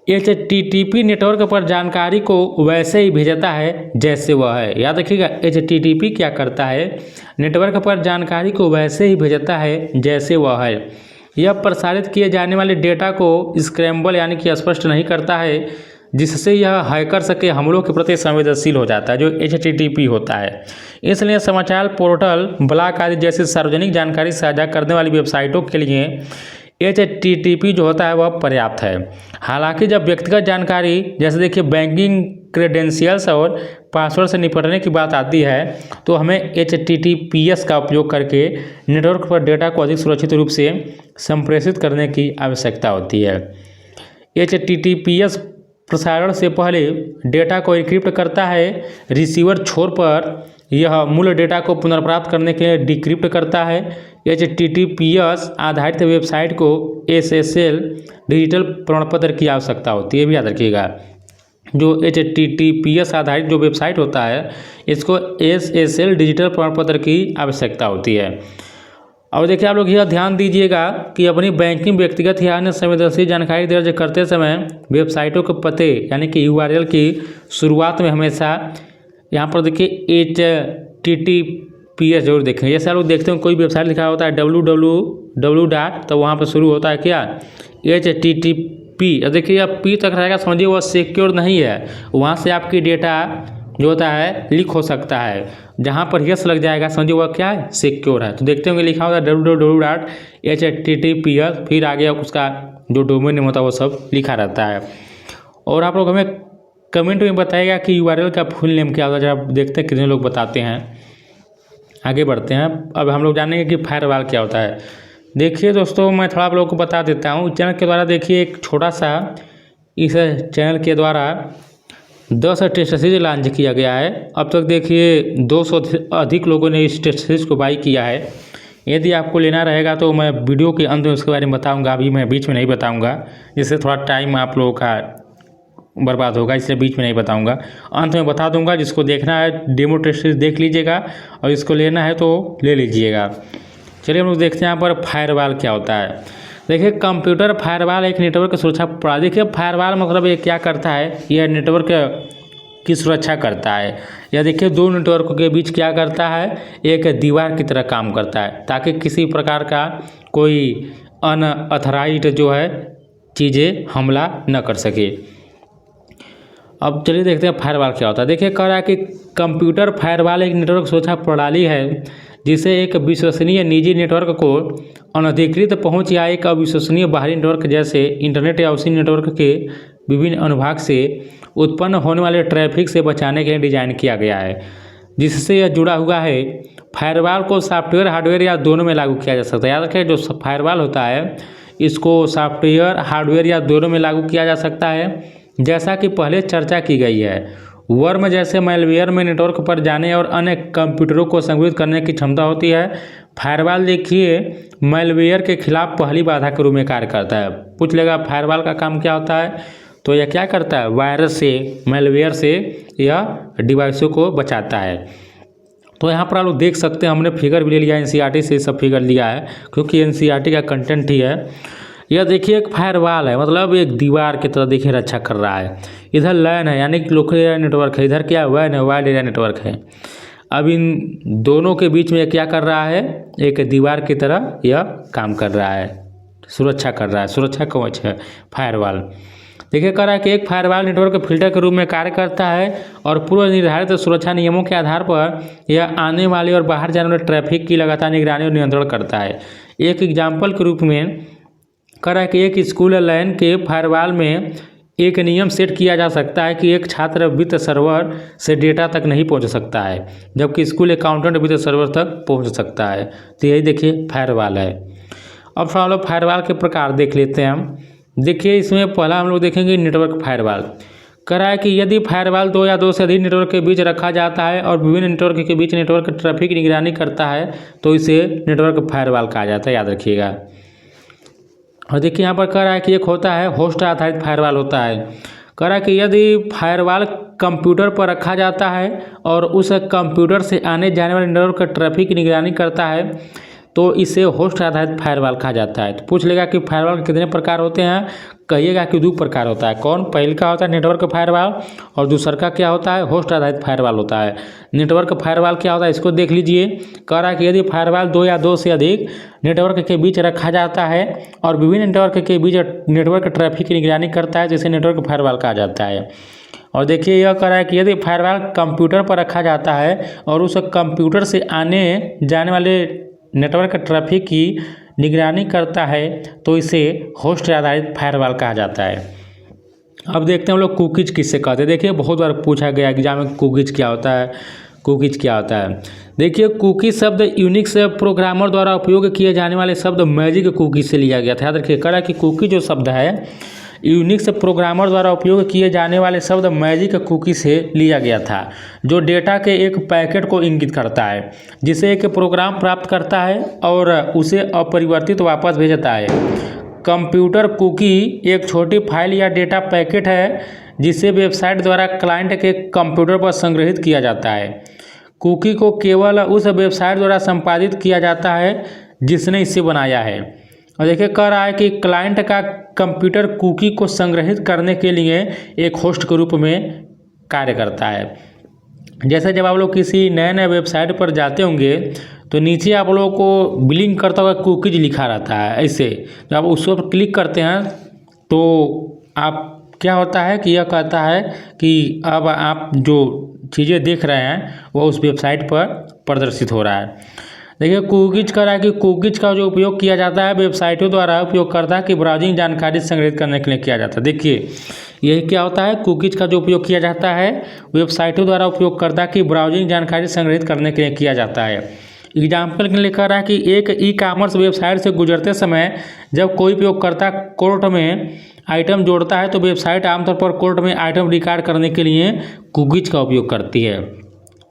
HTTP नेटवर्क पर जानकारी को वैसे ही भेजता है जैसे वह है। याद रखिएगा, HTTP क्या करता है, नेटवर्क पर जानकारी को वैसे ही भेजता है जैसे वह है। यह प्रसारित किए जाने वाले डेटा को स्क्रैम्बल यानी कि स्पष्ट नहीं करता है, जिससे यह हैकर्स के हमलों के प्रति संवेदनशील हो जाता है, जो HTTP होता है। इसलिए समाचार पोर्टल, ब्लॉग आदि जैसी सार्वजनिक जानकारी साझा करने वाली वेबसाइटों के लिए HTTP जो होता है वह पर्याप्त है। हालांकि जब व्यक्तिगत जानकारी जैसे देखिए बैंकिंग क्रेडेंशियल्स और पासवर्ड से निपटने की बात आती है तो हमें HTTPS का उपयोग करके नेटवर्क पर डेटा को अधिक सुरक्षित रूप से संप्रेषित करने की आवश्यकता होती है। HTTPS प्रसारण से पहले डेटा को एन्क्रिप्ट करता है। रिसीवर छोर पर यह मूल डेटा को पुनर्प्राप्त करने के लिए डिक्रिप्ट करता है। HTTPS आधारित वेबसाइट को SSL डिजिटल प्रमाणपत्र की आवश्यकता होती है, भी याद रखिएगा। जो HTTPS आधारित जो वेबसाइट होता है इसको SSL डिजिटल प्रमाणपत्र की आवश्यकता होती है। और देखिए आप लोग यह ध्यान दीजिएगा कि अपनी बैंकिंग, व्यक्तिगत या अन्य संवेदनशील जानकारी दर्ज करते समय वेबसाइटों के पते यानी कि URL की शुरुआत में हमेशा यहाँ पर देखिए HTTPS जरूर देखें। जैसे आप लोग देखते हैं कोई वेबसाइट लिखा होता है www. तो वहाँ पर शुरू होता है क्या, HTTP। देखिए यह P तक रहेगा, समझिए वह सिक्योर नहीं है, वहाँ से आपकी डेटा जो होता है लीक हो सकता है। जहाँ पर यस लग जाएगा समझिए वह क्या है, सिक्योर है। तो देखते होंगे लिखा होता है www.https, फिर आगे उसका जो डोमेन नेम होता है वो सब लिखा रहता है। और आप लोग हमें कमेंट में बताइएगा कि URL का फुल नेम क्या होता है, जब देखते हैं कितने लोग बताते हैं। आगे बढ़ते हैं, अब हम लोग जानेंगे कि फायरवॉल क्या होता है। देखिए दोस्तों, मैं थोड़ा आप लोगों को बता देता हूँ। चैनल के द्वारा देखिए एक छोटा सा इस चैनल के द्वारा 10 टेस्ट सीरीज लॉन्च किया गया है। अब तक देखिए 200 अधिक लोगों ने इस टेस्ट सीरीज को बाई किया है। यदि आपको लेना रहेगा तो मैं वीडियो के अंत में उसके बारे में बताऊंगा, अभी मैं बीच में नहीं बताऊंगा, जिससे थोड़ा टाइम आप लोगों का बर्बाद होगा, इसलिए बीच में नहीं बताऊंगा, अंत में बता दूंगा। जिसको देखना है डेमो टेस्ट सीरीज देख लीजिएगा और इसको लेना है तो ले लीजिएगा। चलिए हम लोग देखते हैं यहाँ पर फायरवॉल क्या होता है। देखिए कंप्यूटर फायरवॉल एक नेटवर्क सुरक्षा प्रणाली। देखिए फायरवॉल मतलब ये क्या करता है, यह नेटवर्क की सुरक्षा करता है। या देखिए दो नेटवर्क के बीच क्या करता है, एक दीवार की तरह काम करता है, ताकि किसी प्रकार का कोई अनअथराइज्ड जो है चीज़ें हमला न कर सके। अब चलिए देखते हैं फायरवॉल क्या होता है। देखिए कह रहा है कि कंप्यूटर फायरवॉल एक नेटवर्क सुरक्षा प्रणाली है जिसे एक विश्वसनीय निजी नेटवर्क को अनधिकृत पहुंच या एक अविश्वसनीय बाहरी नेटवर्क जैसे इंटरनेट या उसी नेटवर्क के विभिन्न अनुभाग से उत्पन्न होने वाले ट्रैफिक से बचाने के लिए डिजाइन किया गया है, जिससे यह जुड़ा हुआ है। फायरवॉल को सॉफ्टवेयर, हार्डवेयर या दोनों में लागू किया जा सकता है। याद रखें, जो फायरवॉल होता है इसको सॉफ्टवेयर, हार्डवेयर या दोनों में लागू किया जा सकता है। जैसा कि पहले चर्चा की गई है, वर्म जैसे मैलवेयर में नेटवर्क पर जाने और अन्य कंप्यूटरों को संगठित करने की क्षमता होती है। फायरवॉल देखिए मैलवेयर के खिलाफ पहली बाधा के रूप में कार्य करता है। पूछ लेगा फायरवॉल का काम क्या होता है, तो यह क्या करता है, वायरस से, मैलवेयर से यह डिवाइसों को बचाता है। तो यहाँ पर आप लोग देख सकते हैं, हमने फिगर भी ले लिया, NCERT से सब फिगर लिया है क्योंकि NCERT का कंटेंट ही है। यह देखिए एक फायरवॉल है, मतलब एक दीवार की तरह देखिए रक्षा कर रहा है। इधर लैन है यानी कि लोकल एरिया नेटवर्क है, इधर क्या वैन है, वाइड एरिया नेटवर्क है। अब इन दोनों के बीच में क्या कर रहा है, एक दीवार की तरह यह काम कर रहा है, सुरक्षा कर रहा है, सुरक्षा कवच है फायरवॉल। देखिए कह रहा है कि एक फायरवॉल नेटवर्क फिल्टर के रूप में कार्य करता है और पूर्व निर्धारित सुरक्षा नियमों के आधार पर यह आने वाले और बाहर जाने वाले ट्रैफिक की लगातार निगरानी और नियंत्रण करता है। एक एग्जाम्पल के रूप में कह रहा है कि एक स्कूल लैन के फायरवॉल में एक नियम सेट किया जा सकता है कि एक छात्र वित्त सर्वर से डेटा तक नहीं पहुंच सकता है, जबकि स्कूल अकाउंटेंट वित्त सर्वर तक पहुंच सकता है। तो यही देखिए फायरवॉल है। अब हम लोग फायरवॉल के प्रकार देख लेते हैं हम। देखिए इसमें पहला हम लोग देखेंगे नेटवर्क फायरवॉल। कह रहा है कि यदि फायरवॉल दो या दो से अधिक नेटवर्क के बीच रखा जाता है और विभिन्न नेटवर्क के बीच नेटवर्क ट्रैफिक की निगरानी करता है तो इसे नेटवर्क फायरवॉल कहा जाता है, याद रखिएगा। और देखिए यहाँ पर कह रहा है कि एक होता है होस्ट आधारित फायरवॉल होता है। कह रहा है कि यदि फायरवॉल कंप्यूटर पर रखा जाता है और उस कंप्यूटर से आने जाने वाले नेटवर्क ट्रैफिक की निगरानी करता है, तो इसे होस्ट आधारित फायरवॉल कहा जाता है। तो पूछ लेगा कि फायरवॉल के कितने प्रकार होते हैं, कहिएगा कि 2 प्रकार होता है। कौन? पहले का होता है नेटवर्क फायरवॉल और दूसरा का क्या होता है? होस्ट आधारित फायरवॉल होता है। नेटवर्क फायरवॉल क्या होता है इसको देख लीजिए। कह रहा है कि यदि फायरवॉल 2 या 2 से अधिक नेटवर्क के बीच रखा जाता है और विभिन्न नेटवर्क के बीच नेटवर्क ट्रैफिक की निगरानी करता है, जिसे नेटवर्क फायरवॉल कहा जाता है। और देखिए यह कह रहा है कि यदि फायरवॉल कंप्यूटर पर रखा जाता है और उस कंप्यूटर से आने जाने वाले नेटवर्क ट्रैफिक की निगरानी करता है, तो इसे होस्ट आधारित फायरवॉल कहा जाता है। अब देखते हैं हम लोग कुकीज किससे कहते हैं। देखिए बहुत बार पूछा गया एग्जाम में कुकीज क्या होता है, कुकीज क्या होता है। देखिए कुकी शब्द यूनिक्स प्रोग्रामर द्वारा उपयोग किए जाने वाले शब्द मैजिक कुकी से लिया गया था। याद रखिए कह कि कुकी जो शब्द है यूनिक्स प्रोग्रामर द्वारा उपयोग किए जाने वाले शब्द मैजिक कुकी से लिया गया था, जो डेटा के एक पैकेट को इंगित करता है जिसे एक प्रोग्राम प्राप्त करता है और उसे अपरिवर्तित वापस भेजता है। कंप्यूटर कुकी एक छोटी फाइल या डेटा पैकेट है जिसे वेबसाइट द्वारा क्लाइंट के कंप्यूटर पर संग्रहित किया जाता है। कुकी को केवल उस वेबसाइट द्वारा संपादित किया जाता है जिसने इसे बनाया है। और देखिए कह रहा है कि क्लाइंट का कंप्यूटर कुकी को संग्रहित करने के लिए एक होस्ट के रूप में कार्य करता है। जैसे जब आप लोग किसी नए वेबसाइट पर जाते होंगे तो नीचे आप लोगों को बिलिंग करता हुआ कुकीज लिखा रहता है। ऐसे जब आप उस पर क्लिक करते हैं तो आप क्या होता है कि यह कहता है कि अब आप जो चीज़ें देख रहे हैं वो उस वेबसाइट पर प्रदर्शित हो रहा है। देखिए कुकीज कह रहा है कि कुकीज का जो उपयोग किया जाता है वेबसाइटों द्वारा उपयोगकर्ता की ब्राउजिंग जानकारी संग्रहित करने के लिए किया जाता है। देखिए यही क्या होता है, कुकीज का जो उपयोग किया जाता है वेबसाइटों द्वारा उपयोगकर्ता की ब्राउजिंग जानकारी संग्रहित करने के लिए किया जाता है। एग्जाम्पल के लिए कह रहा है कि एक ई कॉमर्स वेबसाइट से गुजरते समय जब कोई उपयोगकर्ता कोर्ट में आइटम जोड़ता है तो वेबसाइट आमतौर पर कोर्ट में आइटम रिकॉर्ड करने के लिए कुकीज का उपयोग करती है।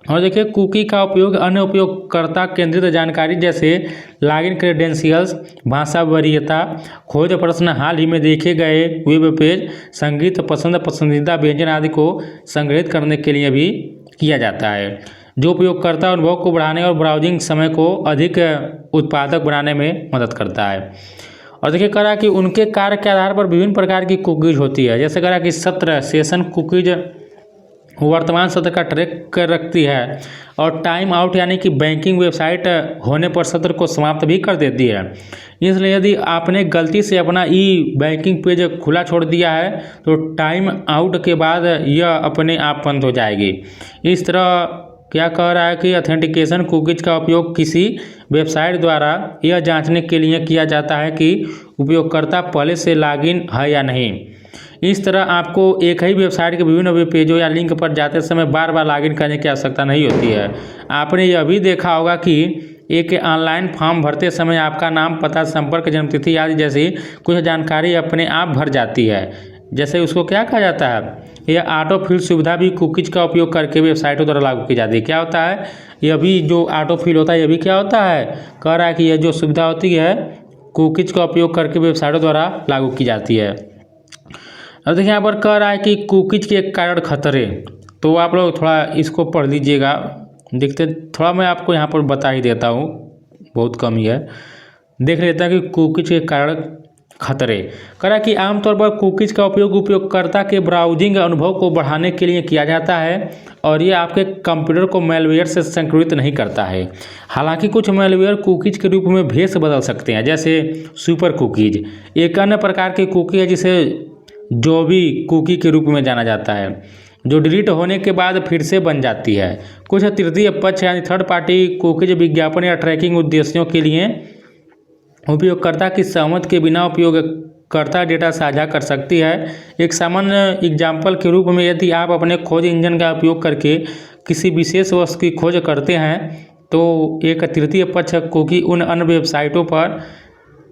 और देखिए कुकी का उपयोग अन्य उपयोगकर्ता केंद्रित जानकारी जैसे लॉगिन क्रेडेंशियल्स, भाषा वरीयता, खोज प्रश्न, हाल ही में देखे गए वेब पेज, संगीत पसंदीदा व्यंजन आदि को संग्रहित करने के लिए भी किया जाता है, जो उपयोगकर्ता अनुभव को बढ़ाने और ब्राउजिंग समय को अधिक उत्पादक बनाने में मदद करता है। और देखिए कह रहा है कि उनके कार्य के आधार पर विभिन्न प्रकार की कुकीज होती है। जैसे कह रहा है कि सत्र सेशन कुकीज वर्तमान सत्र का ट्रैक कर रखती है और टाइम आउट यानी कि बैंकिंग वेबसाइट होने पर सत्र को समाप्त भी कर देती है। इसलिए यदि आपने गलती से अपना ई बैंकिंग पेज खुला छोड़ दिया है तो टाइम आउट के बाद यह अपने आप बंद हो जाएगी। इस तरह क्या कह रहा है कि ऑथेंटिकेशन कुकीज का उपयोग किसी वेबसाइट द्वारा यह जांचने के लिए किया जाता है कि उपयोगकर्ता पहले से लॉगिन है या नहीं। इस तरह आपको एक ही वेबसाइट के विभिन्न वेब पेजों या लिंक पर जाते समय बार बार लॉगिन करने की आवश्यकता नहीं होती है। आपने यह भी देखा होगा कि एक ऑनलाइन फॉर्म भरते समय आपका नाम, पता, संपर्क, जन्मतिथि आदि जैसी कुछ जानकारी अपने आप भर जाती है। जैसे उसको क्या कहा जाता है, यह ऑटो फिल सुविधा भी कुकीज का उपयोग करके वेबसाइटों द्वारा लागू की जाती है। क्या होता है, यह भी जो ऑटो फिल होता है यह भी क्या होता है, कह रहा है कि यह जो सुविधा होती है कुकीज का उपयोग करके वेबसाइटों द्वारा लागू की जाती है। अब देखिए यहाँ पर कह रहा है कि कुकीज के कारण खतरे, तो आप लोग थोड़ा इसको पढ़ लीजिएगा। देखते थोड़ा मैं आपको यहाँ पर बता ही देता हूँ, बहुत कम ही है। देख लेते हैं कि कुकीज के कारण खतरे। कह रहा है कि आमतौर पर कुकीज का उपयोग उपयोगकर्ता के ब्राउजिंग अनुभव को बढ़ाने के लिए किया जाता है और ये आपके कंप्यूटर को मैलवेयर से संक्रमित नहीं करता है। हालांकि कुछ मैलवेयर कुकीज के रूप में भेष बदल सकते हैं, जैसे सुपर कुकीज एक अन्य प्रकार की कुकी है जिसे जॉबी कुकी के रूप में जाना जाता है, जो डिलीट होने के बाद फिर से बन जाती है। कुछ तृतीय पक्ष यानी थर्ड पार्टी कुकीज विज्ञापन या ट्रैकिंग उद्देश्यों के लिए उपयोगकर्ता की सहमति के बिना उपयोगकर्ता डेटा साझा कर सकती है। एक सामान्य एग्जाम्पल के रूप में यदि आप अपने खोज इंजन का उपयोग करके किसी विशेष वस्तु की खोज करते हैं तो एक तृतीय पक्ष कुकी उन अन्य वेबसाइटों पर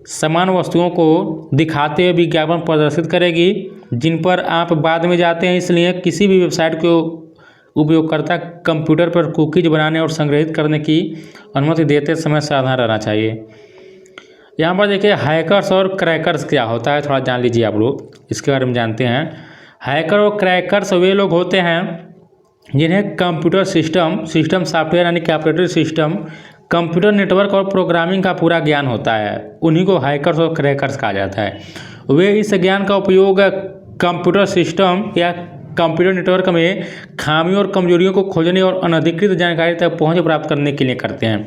समान वस्तुओं को दिखाते हुए विज्ञापन प्रदर्शित करेगी जिन पर आप बाद में जाते हैं। इसलिए किसी भी वेबसाइट को उपयोगकर्ता कंप्यूटर पर कुकीज बनाने और संग्रहित करने की अनुमति देते समय सावधान रहना चाहिए। यहाँ पर देखिए हैकर्स और क्रैकर्स क्या होता है, थोड़ा जान लीजिए आप लोग, इसके बारे में जानते हैं। हैकर और क्रैकर्स वे लोग होते हैं जिन्हें कंप्यूटर सिस्टम सॉफ्टवेयर यानी कि ऑपरेटिंग सिस्टम, कंप्यूटर नेटवर्क और प्रोग्रामिंग का पूरा ज्ञान होता है, उन्हीं को हैकर्स और क्रैकर्स कहा जाता है। वे इस ज्ञान का उपयोग कंप्यूटर सिस्टम या कंप्यूटर नेटवर्क में खामियों और कमजोरियों को खोजने और अनधिकृत जानकारी तक पहुंच प्राप्त करने के लिए करते हैं।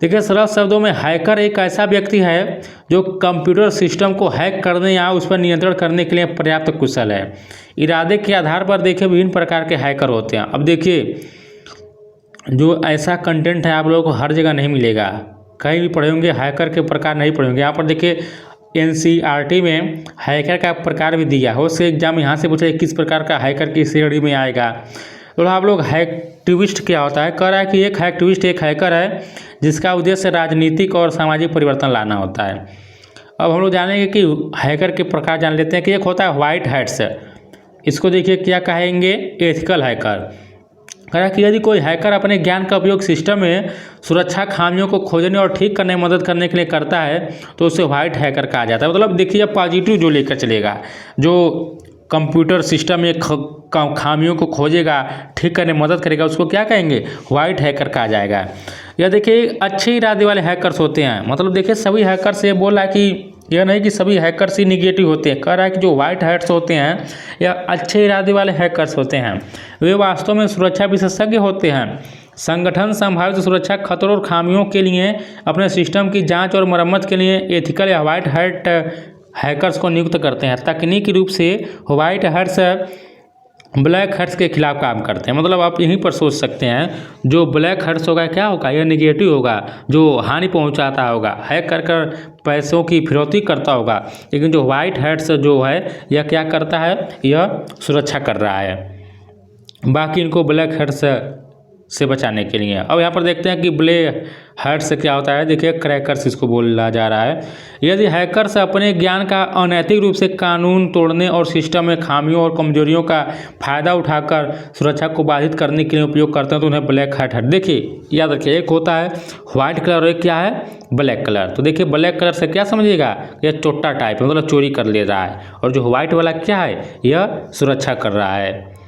देखिए, सरल शब्दों में हैकर एक ऐसा व्यक्ति है जो कंप्यूटर सिस्टम को हैक करने या उस पर नियंत्रण करने के लिए पर्याप्त कुशल है। इरादे के आधार पर देखिए विभिन्न प्रकार के हैकर होते हैं। अब देखिए, जो ऐसा कंटेंट है आप लोगों को हर जगह नहीं मिलेगा, कहीं भी पढ़े होंगे हैकर के प्रकार नहीं पढ़े होंगे। यहाँ पर देखिए NCERT में हैकर का प्रकार भी दिया हो, उससे एग्जाम यहाँ से पूछा किस प्रकार का हैकर की श्रेणी में आएगा। तो आप लोग हैकटिविस्ट क्या होता है, कह रहा है कि एक हैकटिविस्ट एक हैकर है जिसका उद्देश्य राजनीतिक और सामाजिक परिवर्तन लाना होता है। अब हम लोग जानेंगे कि हैकर के प्रकार जान लेते हैं कि एक होता है व्हाइट हैट्स, इसको देखिए क्या कहेंगे, एथिकल हैकर। कह रहा है कि यदि कोई हैकर अपने ज्ञान का उपयोग सिस्टम में सुरक्षा खामियों को खोजने और ठीक करने में मदद करने के लिए करता है तो उसे व्हाइट हैकर कहा जाता है। मतलब देखिए पॉजिटिव जो लेकर चलेगा, जो कंप्यूटर सिस्टम में खामियों को खोजेगा, ठीक करने में मदद करेगा, उसको क्या कहेंगे, व्हाइट हैकर कहा जाएगा। या देखिए अच्छे इरादे वाले हैकर्स होते हैं। मतलब देखिए सभी हैकर्स ये बोल रहा है कि यह नहीं कि सभी हैकर्स ही निगेटिव होते हैं, कह रहा है कि जो व्हाइट हैट्स होते हैं या अच्छे इरादे वाले हैकर्स होते हैं वे वास्तव में सुरक्षा विशेषज्ञ होते हैं। संगठन संभावित सुरक्षा खतरों और खामियों के लिए अपने सिस्टम की जांच और मरम्मत के लिए एथिकल या व्हाइट हैट हैकर्स को नियुक्त करते हैं। तकनीकी रूप से व्हाइट हैट्स ब्लैक हैट्स के खिलाफ काम करते हैं। मतलब आप यहीं पर सोच सकते हैं, जो ब्लैक हैट्स होगा क्या होगा, यह निगेटिव होगा, जो हानि पहुंचाता होगा, हैक कर कर पैसों की फिरौती करता होगा। लेकिन जो व्हाइट हैट्स जो है यह क्या करता है, यह सुरक्षा कर रहा है, बाकी इनको ब्लैक हैट्स से बचाने के लिए। अब यहाँ पर देखते हैं कि ब्लैक हैट से क्या होता है। देखिए क्रैकर्स इसको बोला जा रहा है। यदि हैकर्स अपने ज्ञान का अनैतिक रूप से कानून तोड़ने और सिस्टम में खामियों और कमजोरियों का फायदा उठाकर सुरक्षा को बाधित करने के लिए उपयोग करते हैं तो उन्हें ब्लैक हैट है। देखिए याद रखिए, एक होता है व्हाइट कलर और एक क्या है, ब्लैक कलर। तो देखिए ब्लैक कलर से क्या समझिएगा, यह चोट्टा टाइप है, मतलब चोरी कर ले रहा है। और जो व्हाइट वाला क्या है, यह सुरक्षा कर रहा है।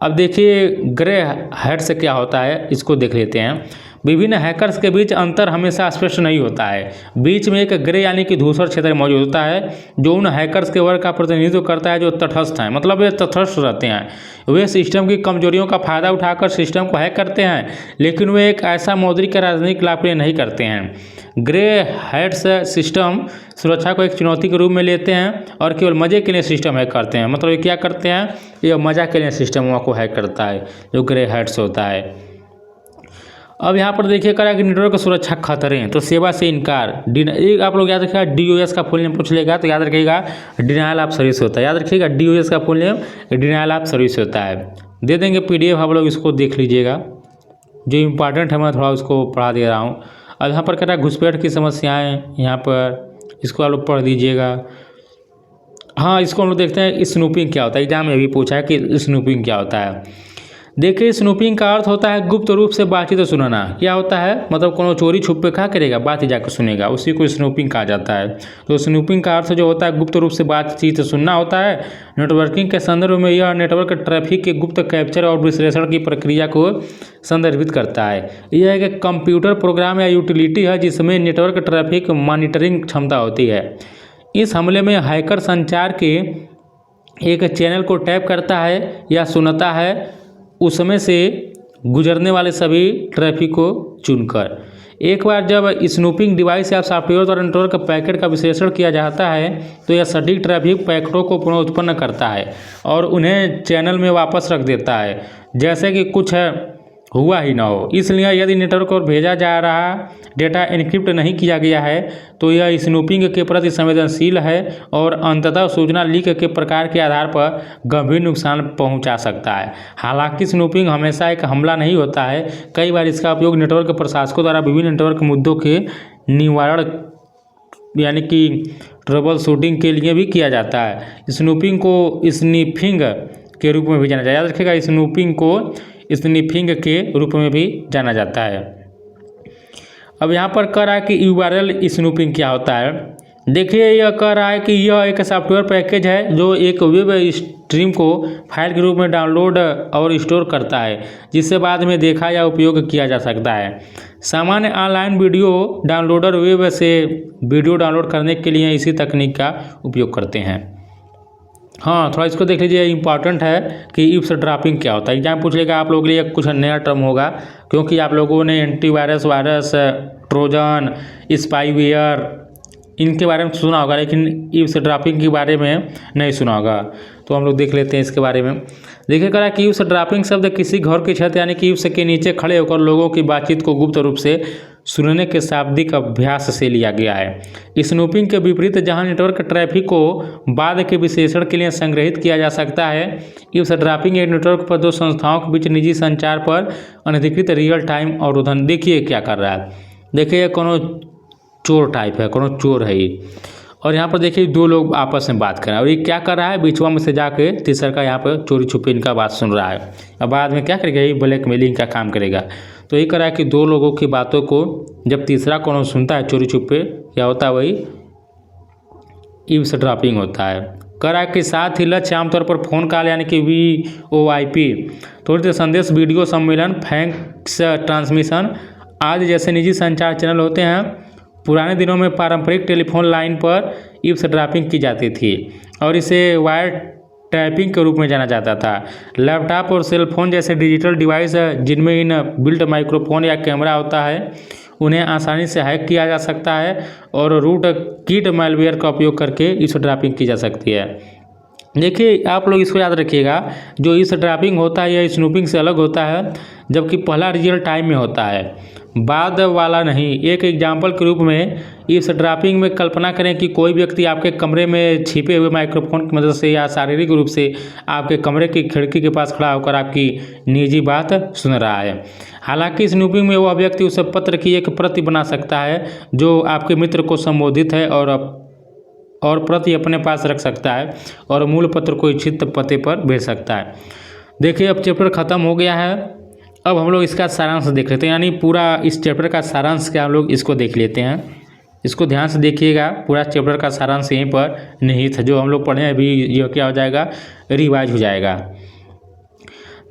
अब देखिए ग्रे हैट से क्या होता है, इसको देख लेते हैं। विभिन्न हैकर्स के बीच अंतर हमेशा स्पष्ट नहीं होता है। बीच में एक ग्रे यानी कि धूसर क्षेत्र मौजूद होता है जो उन हैकर्स के वर्ग का प्रतिनिधित्व करता है जो तटस्थ हैं। मतलब वे तटस्थ रहते हैं, वे सिस्टम की कमजोरियों का फायदा उठाकर सिस्टम को हैक करते हैं, लेकिन वे एक ऐसा मौद्रिक या राजनीतिक लाभ के लिए नहीं करते हैं। ग्रे हैट्स सिस्टम सुरक्षा को एक चुनौती के रूप में लेते हैं और केवल मज़े के लिए सिस्टम हैक करते हैं। मतलब ये क्या करते हैं, ये मज़ा के लिए सिस्टम को हैक करता है, जो ग्रे हैट्स होता है। अब यहाँ पर देखिए करा कि नेटवर्क सुरक्षा खतरे हैं, तो सेवा से इनकार। एक आप लोग याद रखिएगा, DOS का फुल नेम पूछ लेगा तो याद रखिएगा डिनायल ऑफ सर्विस होता है। याद रखिएगा DOS का full name denial of service होता है। दे देंगे PDF, आप लोग इसको देख लीजिएगा, जो इम्पॉर्टेंट है मैं थोड़ा उसको पढ़ा दे रहा हूँ। अब यहाँ पर कह रहा है घुसपैठ की समस्याएं, यहाँ पर इसको आप लोग पढ़ दीजिएगा। हाँ, इसको हम लोग देखते हैं स्नूपिंग क्या होता है। एग्जाम में भी पूछा है कि स्नूपिंग क्या होता है। देखिए स्नूपिंग का अर्थ होता है गुप्त रूप से बातचीत सुनना। क्या होता है, मतलब कोनो चोरी छुप पे क्या करेगा, बात ही जाकर सुनेगा, उसी को स्नूपिंग कहा जाता है। तो स्नूपिंग का अर्थ जो होता है गुप्त रूप से बातचीत सुनना होता है। नेटवर्किंग के संदर्भ में यह नेटवर्क ट्रैफिक के गुप्त कैप्चर और विश्लेषण की प्रक्रिया को संदर्भित करता है। यह एक कंप्यूटर प्रोग्राम या यूटिलिटी है जिसमें नेटवर्क ट्रैफिक मॉनिटरिंग क्षमता होती है। इस हमले में हैकर संचार के एक चैनल को टैप करता है या सुनता है, उसमें से गुजरने वाले सभी ट्रैफिक को चुनकर। एक बार जब स्नूपिंग डिवाइस या सॉफ्टवेयर द्वारा नेटवर्क पैकेट का विश्लेषण किया जाता है तो यह सटीक ट्रैफिक पैकेटों को पुनः उत्पन्न करता है और उन्हें चैनल में वापस रख देता है जैसे कि कुछ हुआ ही ना हो। इसलिए यदि नेटवर्क पर भेजा जा रहा डेटा एन्क्रिप्ट नहीं किया गया है तो यह स्नूपिंग के प्रति संवेदनशील है और अंततः सूचना लीक के प्रकार के आधार पर गंभीर नुकसान पहुंचा सकता है। हालांकि स्नूपिंग हमेशा एक हमला नहीं होता है, कई बार इसका उपयोग नेटवर्क प्रशासकों द्वारा विभिन्न नेटवर्क मुद्दों के निवारण यानी कि ट्रबल शूटिंग के लिए भी किया जाता है। स्नूपिंग को स्निफिंग के रूप में भी जाना जाता है। याद रखिएगा, स्नूपिंग को स्निफिंग के रूप में भी जाना जाता है। अब यहाँ पर कह रहा है कि URL स्नूपिंग क्या होता है। देखिए यह कह रहा है कि यह एक सॉफ्टवेयर पैकेज है जो एक वेब स्ट्रीम को फाइल के रूप में डाउनलोड और स्टोर करता है, जिससे बाद में देखा या उपयोग किया जा सकता है। सामान्य ऑनलाइन वीडियो डाउनलोडर वेब से वीडियो डाउनलोड करने के लिए इसी तकनीक का उपयोग करते हैं। हाँ, थोड़ा इसको देख लीजिए, इंपॉर्टेंट है कि ईव्सड्रॉपिंग क्या होता है। एग्जाम पूछ लेगा आप लोगों के लिए, कुछ नया टर्म होगा, क्योंकि आप लोगों ने एंटीवायरस, वायरस, ट्रोजन, स्पाईवेयर इनके बारे में सुना होगा, लेकिन ईव्सड्रॉपिंग के बारे में नहीं सुना होगा। तो हम लोग देख लेते हैं इसके बारे में। देखिए करा कि ईव्सड्रॉपिंग शब्द किसी घर की छत यानी कि ईव्स के नीचे खड़े होकर लोगों की बातचीत को गुप्त रूप से सुनने के शाब्दिक अभ्यास से लिया गया है। स्नूपिंग के विपरीत, जहां नेटवर्क ट्रैफिक को बाद के विश्लेषण के लिए संग्रहित किया जा सकता है, ईव्सड्रॉपिंग एक नेटवर्क पर दो संस्थाओं के बीच निजी संचार पर अनधिकृत रियल टाइम अवरोधन। देखिए क्या कर रहा है, देखिए कोनो चोर टाइप है, कोनो चोर है ये। और यहाँ पर देखिए दो लोग आपस में बात कर रहे हैं, और ये क्या कर रहा है, बीचवा में से जाके तीसरा का यहाँ पर चोरी छुपे इनका बात सुन रहा है। अब बाद में क्या करेगा, ये ब्लैकमेलिंग का काम करेगा। तो ये कर रहा है कि दो लोगों की बातों को जब तीसरा कोनो सुनता है चोरी छुपे, क्या होता है, वही ईव्सड्रॉपिंग होता है। कर रहा है कि साथ ही लक्ष्य आमतौर पर फ़ोन कॉल यानी कि VoIP, त्वरित संदेश, वीडियो सम्मेलन, फैक्स ट्रांसमिशन आदि जैसे निजी संचार चैनल होते हैं। पुराने दिनों में पारंपरिक टेलीफोन लाइन पर ईव्सड्रॉपिंग की जाती थी और इसे वायर टैपिंग के रूप में जाना जाता था। लैपटॉप और सेल फोन जैसे डिजिटल डिवाइस जिनमें इन बिल्ट माइक्रोफोन या कैमरा होता है, उन्हें आसानी से हैक किया जा सकता है और रूट किट मैलवेयर का उपयोग करके ईव्सड्रॉपिंग की जा सकती है। देखिए आप लोग इसको याद रखिएगा, जो ईव्सड्रॉपिंग होता है यह स्नूपिंग से अलग होता है, जबकि पहला रियल टाइम में होता है, बाद वाला नहीं। एक एग्जाम्पल के रूप में ईव्सड्रॉपिंग में कल्पना करें कि कोई व्यक्ति आपके कमरे में छिपे हुए माइक्रोफोन की मदद से या शारीरिक रूप से आपके कमरे की खिड़की के पास खड़ा होकर आपकी निजी बात सुन रहा है। हालांकि स्नूपिंग में वह व्यक्ति उस पत्र की एक प्रति बना सकता है जो आपके मित्र को संबोधित है और प्रति अपने पास रख सकता है और मूल पत्र को इच्छित पते पर भेज सकता है। देखिए अब चैप्टर ख़त्म हो गया है, अब हम लोग इसका सारांश देख लेते हैं, यानी पूरा इस चैप्टर का सारांश क्या हम लोग इसको देख लेते हैं। इसको ध्यान से देखिएगा, पूरा चैप्टर का सारांश यहीं पर निहित है। जो हम लोग पढ़े अभी ये क्या हो जाएगा, रिवाइज हो जाएगा।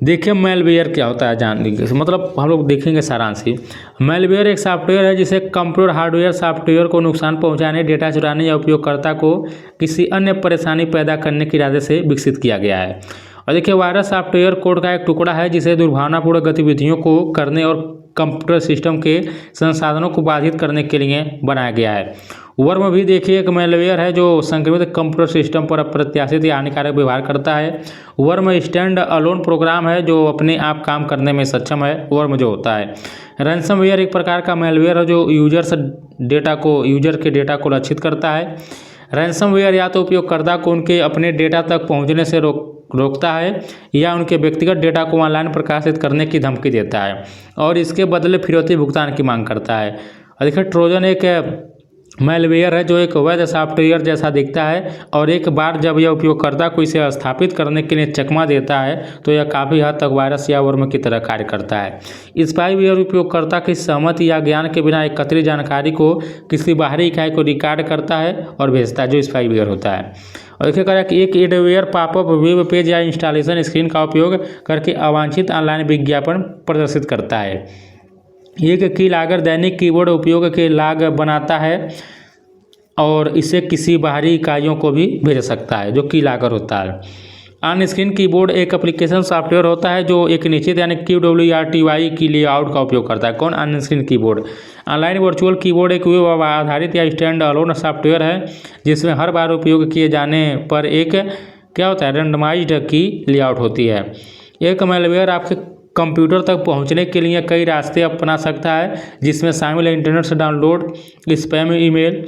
देखिए मैलवेयर क्या होता है जान लीजिए, मतलब हम लोग देखेंगे सारांश ही। मैलवेयर एक सॉफ्टवेयर है जिसे कंप्यूटर हार्डवेयर सॉफ्टवेयर को नुकसान पहुंचाने, डेटा चुराने या उपयोगकर्ता को किसी अन्य परेशानी पैदा करने के इरादे से विकसित किया गया है। और देखिए वायरस सॉफ्टवेयर कोड का एक टुकड़ा है जिसे दुर्भावनापूर्ण गतिविधियों को करने और कंप्यूटर सिस्टम के संसाधनों को बाधित करने के लिए बनाया गया है। वर्म भी देखिए एक मैलवेयर है जो संक्रमित कंप्यूटर सिस्टम पर अप्रत्याशित या हानिकारक व्यवहार करता है। वर्म स्टैंड अलोन प्रोग्राम है जो अपने आप काम करने में सक्षम है, वर्म जो होता है। रैंसमवेयर एक प्रकार का मैलवेयर है जो यूजर के डेटा को लक्षित करता है। रैंसमवेयर या तो उपयोगकर्ता को उनके अपने डेटा तक पहुंचने से रोकता है या उनके व्यक्तिगत डेटा को ऑनलाइन प्रकाशित करने की धमकी देता है और इसके बदले फिरौती भुगतान की मांग करता है। और देखिए ट्रोजन एक मैलवेयर है जो एक वैध सॉफ्टवेयर जैसा दिखता है और एक बार जब यह उपयोगकर्ता को इसे स्थापित करने के लिए चकमा देता है तो यह काफ़ी हद तक वायरस या वर्म की तरह कार्य करता है। स्पाईवेयर उपयोगकर्ता की सहमति या ज्ञान के बिना एकत्रित जानकारी को किसी बाहरी इकाई को रिकॉर्ड करता है और भेजता है, जो स्पाईवेयर होता है। और देखिए करें कि एक एडवेयर पॉपअप वेब पेज या इंस्टॉलेशन स्क्रीन का उपयोग करके अवांछित ऑनलाइन विज्ञापन प्रदर्शित करता है। एक कीलॉगर दैनिक कीबोर्ड उपयोग के लॉग बनाता है और इसे किसी बाहरी इकाइयों को भी भेज सकता है, जो कीलॉगर होता है। ऑन स्क्रीन कीबोर्ड एक एप्लीकेशन सॉफ्टवेयर होता है जो एक निश्चित यानी QWERTY की लेआउट का उपयोग करता है। कौन? On screen keyboard. Online virtual keyboard एक वेब आधारित या स्टैंड अलोन सॉफ्टवेयर है जिसमें हर बार उपयोग किए जाने पर एक क्या होता है, रैंडमाइज्ड की लेआउट होती है। एक मैलवेयर आपके कंप्यूटर तक पहुंचने के लिए कई रास्ते अपना सकता है जिसमें शामिल है इंटरनेट से डाउनलोड, स्पैम ईमेल,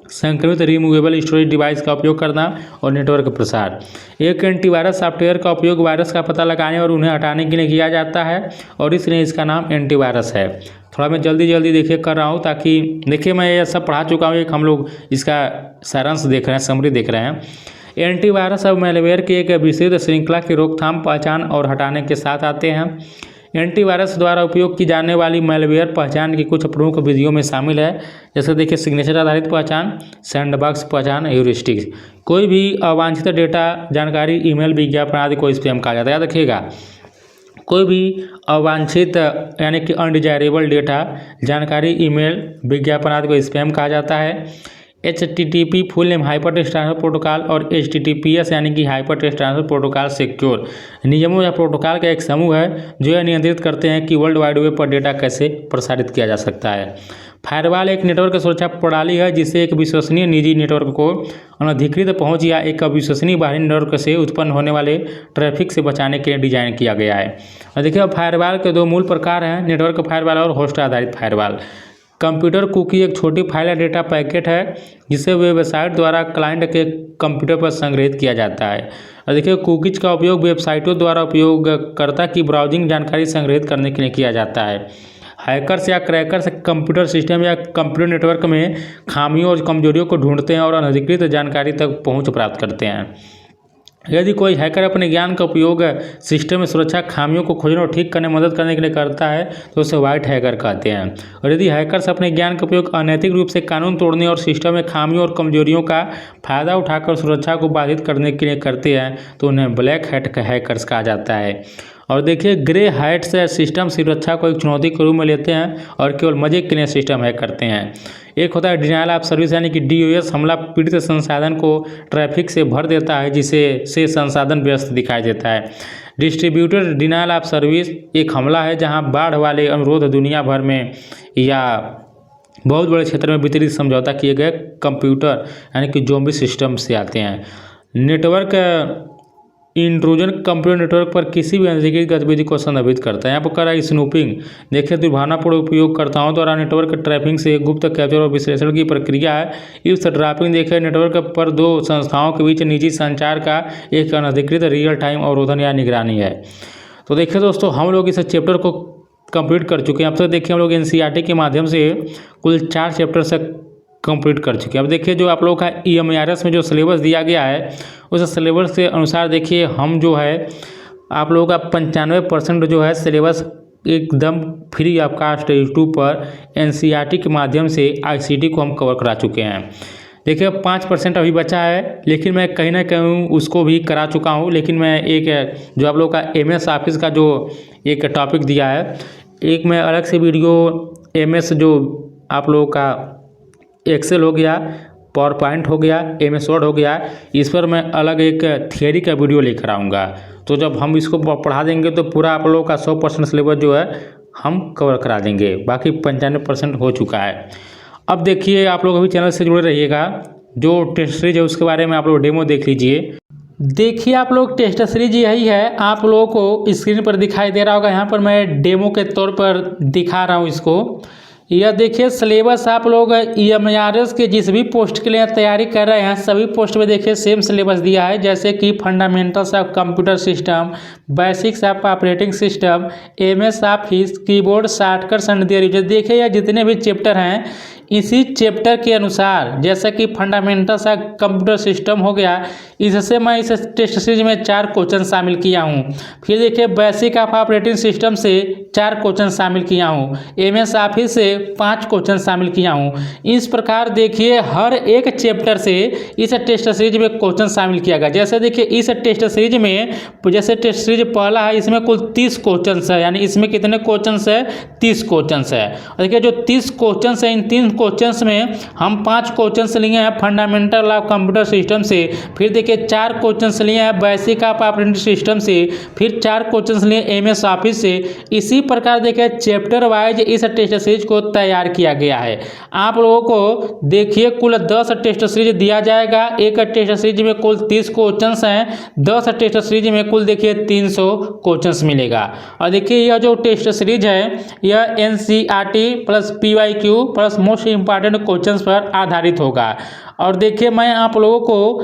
संक्रमित रिमूवेबल स्टोरेज डिवाइस का उपयोग करना और नेटवर्क प्रसार। एक एंटीवायरस सॉफ्टवेयर का उपयोग वायरस का पता लगाने और उन्हें हटाने के लिए किया जाता है और इसलिए इसका नाम एंटीवायरस है। थोड़ा मैं जल्दी देखिए कर रहा हूँ ताकि देखिए मैं ये सब पढ़ा चुका हूँ, एक हम लोग इसका सारांश देख रहे हैं, समरी देख रहे हैं। एंटीवायरस अब मैलवेयर की एक विशेष श्रृंखला की रोकथाम, पहचान और हटाने के साथ आते हैं। एंटीवायरस द्वारा उपयोग की जाने वाली मैलवेयर पहचान की कुछ प्रमुख विधियों में शामिल है। जैसे देखिए सिग्नेचर आधारित पहचान, सैंडबॉक्स पहचान, ह्यूरिस्टिक्स। कोई भी अवांछित डेटा, जानकारी, ईमेल, विज्ञापन आदि को स्पैम कहा जाता है। याद रखिएगा, कोई भी अवांछित यानी कि अनडिजायरेबल डेटा, जानकारी, ईमेल, विज्ञापन आदि को स्पैम कहा जाता है। HTTP full name hyper text transfer protocol और HTTPS यानी कि hyper text transfer protocol secure नियमों या प्रोटोकॉल का एक समूह है जो यह नियंत्रित करते हैं कि वर्ल्ड वाइड वेब पर डेटा कैसे प्रसारित किया जा सकता है। फायरवॉल एक नेटवर्क सुरक्षा प्रणाली है जिसे एक विश्वसनीय निजी नेटवर्क को अनधिकृत पहुंच या एक अविश्वसनीय बाहरी नेटवर्क से उत्पन्न होने वाले ट्रैफिक से बचाने के लिए डिजाइन किया गया है। और देखिए फायरवॉल के दो मूल प्रकार हैं, नेटवर्क फायरवॉल और होस्ट आधारित फायरवॉल। कंप्यूटर कुकी एक छोटी फाइल या डेटा पैकेट है जिसे वेबसाइट द्वारा क्लाइंट के कंप्यूटर पर संग्रहित किया जाता है। और देखिए कुकीज का उपयोग वेबसाइटों द्वारा उपयोगकर्ता की ब्राउजिंग जानकारी संग्रहित करने के लिए किया जाता है। हैकर्स या क्रैकर्स कंप्यूटर सिस्टम या कंप्यूटर नेटवर्क में खामियों और कमजोरियों को ढूंढते हैं और अनधिकृत जानकारी तक पहुंच प्राप्त करते हैं। यदि कोई हैकर अपने ज्ञान का उपयोग सिस्टम में सुरक्षा खामियों को खोजने और ठीक करने में मदद करने के लिए करता है तो उसे वाइट हैकर कहते हैं। और यदि हैकर्स अपने ज्ञान का उपयोग अनैतिक रूप से कानून तोड़ने और सिस्टम में खामियों और कमजोरियों का फायदा उठाकर सुरक्षा को बाधित करने के लिए करते हैं तो उन्हें ब्लैक हैट हैकर्स कहा जाता है। और देखिए ग्रे हैट से सिस्टम सुरक्षा को एक चुनौती के रूप में लेते हैं और केवल मजे के लिए सिस्टम हैक करते हैं। एक होता है डिनायल ऑफ सर्विस यानी कि DOS हमला पीड़ित संसाधन को ट्रैफिक से भर देता है जिसे से संसाधन व्यस्त दिखाई देता है। डिस्ट्रीब्यूटेड डिनायल ऑफ सर्विस एक हमला है जहां बाढ़ वाले अनुरोध दुनिया भर में या बहुत बड़े क्षेत्र में वितरित समझौता किए गए कंप्यूटर यानी कि ज़ॉम्बी सिस्टम से आते हैं। नेटवर्क इंट्रूजन कंप्यूटर नेटवर्क पर किसी भी अनधिकृत गतिविधि को संदर्भित करता है। यहाँ पर कर रहा है स्नूपिंग। देखिए दुर्भावनापूर्ण उपयोगकर्ताओं द्वारा नेटवर्क ट्रैपिंग से गुप्त कैप्चर और विश्लेषण की प्रक्रिया है। इस ट्रैपिंग देखिए नेटवर्क पर दो संस्थाओं के बीच निजी संचार का एक अनधिकृत रियल टाइम अवरोधन या निगरानी है। तो देखिए दोस्तों हम लोग इस चैप्टर को कंप्लीट कर चुके हैं। अब तक देखिए हम लोग NCERT के माध्यम से कुल 4 चैप्टर से कंप्लीट कर चुके हैं। अब देखिए जो आप लोगों का EMIRS में जो सिलेबस दिया गया है उस सिलेबस के अनुसार देखिए हम जो है आप लोगों का 95% जो है सिलेबस एकदम फ्री ऑफ कास्ट यूट्यूब पर NCERT के माध्यम से ICT को हम कवर करा चुके हैं। देखिए 5% अभी बचा है लेकिन मैं कहीं ना कहीं उसको भी करा चुका हूँ। लेकिन मैं एक जो आप लोगों का MS ऑफिस का जो एक टॉपिक दिया है, एक मैं अलग से वीडियो MS जो आप लोगों का एक्सेल हो गया, पावर पॉइंट हो गया, MS वर्ड हो गया, इस पर मैं अलग एक थियरी का वीडियो लेकर आऊँगा। तो जब हम इसको पढ़ा देंगे तो पूरा आप लोगों का 100% सिलेबस जो है हम कवर करा देंगे। बाकी 95% हो चुका है। अब देखिए आप लोग अभी चैनल से जुड़े रहिएगा। जो टेस्ट सीरीज है उसके बारे में आप लोग डेमो देख लीजिए। देखिए आप लोग टेस्ट सीरीज यही है, आप लोगों को स्क्रीन पर दिखाई दे रहा होगा। यहाँ पर मैं डेमो के तौर पर दिखा रहा हूँ इसको। यह देखिए सिलेबस आप लोग EMIRS के जिस भी पोस्ट के लिए तैयारी कर रहे हैं सभी पोस्ट में देखिए सेम सिलेबस दिया है। जैसे कि fundamentals of computer system, basics of operating system, MS office, keyboard shortcuts and there uses. देखिए यह जितने भी चैप्टर हैं इसी चैप्टर के अनुसार, जैसा कि फंडामेंटल्स ऑफ कंप्यूटर सिस्टम हो गया, इससे मैं इस टेस्ट सीरीज में 4 क्वेश्चन शामिल किया हूँ। फिर देखिए बेसिक ऑफ ऑपरेटिंग सिस्टम से 4 क्वेश्चन शामिल किया हूँ। MS ऑफिस से 5 क्वेश्चन शामिल किया हूँ। इस प्रकार देखिए हर एक चैप्टर से इस टेस्ट सीरीज में क्वेश्चन शामिल किया गया। जैसे देखिए इस टेस्ट सीरीज में जैसे टेस्ट सीरीज पहला है, इसमें कुल 30 क्वेश्चन है। यानी इसमें कितने क्वेश्चन है? 30 क्वेश्चन है। देखिए जो 30 क्वेश्चन है इन 3 क्वेश्चंस में हम 5 क्वेश्चंस लिए हैं फंडामेंटल ऑफ कंप्यूटर सिस्टम से। फिर देखिए 4 क्वेश्चंस लिए हैं बेसिक ऑफ ऑपरेटिंग सिस्टम से। फिर 4 क्वेश्चंस लिए MS ऑफिस से। इसी प्रकार देखिए चैप्टर वाइज इस टेस्ट सीरीज को तैयार किया गया है। आप लोगों को देखिए कुल 10 टेस्ट सीरीज दिया जाएगा। एक टेस्ट सीरीज में कुल 30 क्वेश्चंस हैं। 10 टेस्ट सीरीज में कुल देखिए 300 क्वेश्चंस मिलेगा। और देखिए यह जो टेस्ट सीरीज है यह NCERT plus PYQ plus most important questions पर आधारित होगा। और देखिए मैं आप लोगों को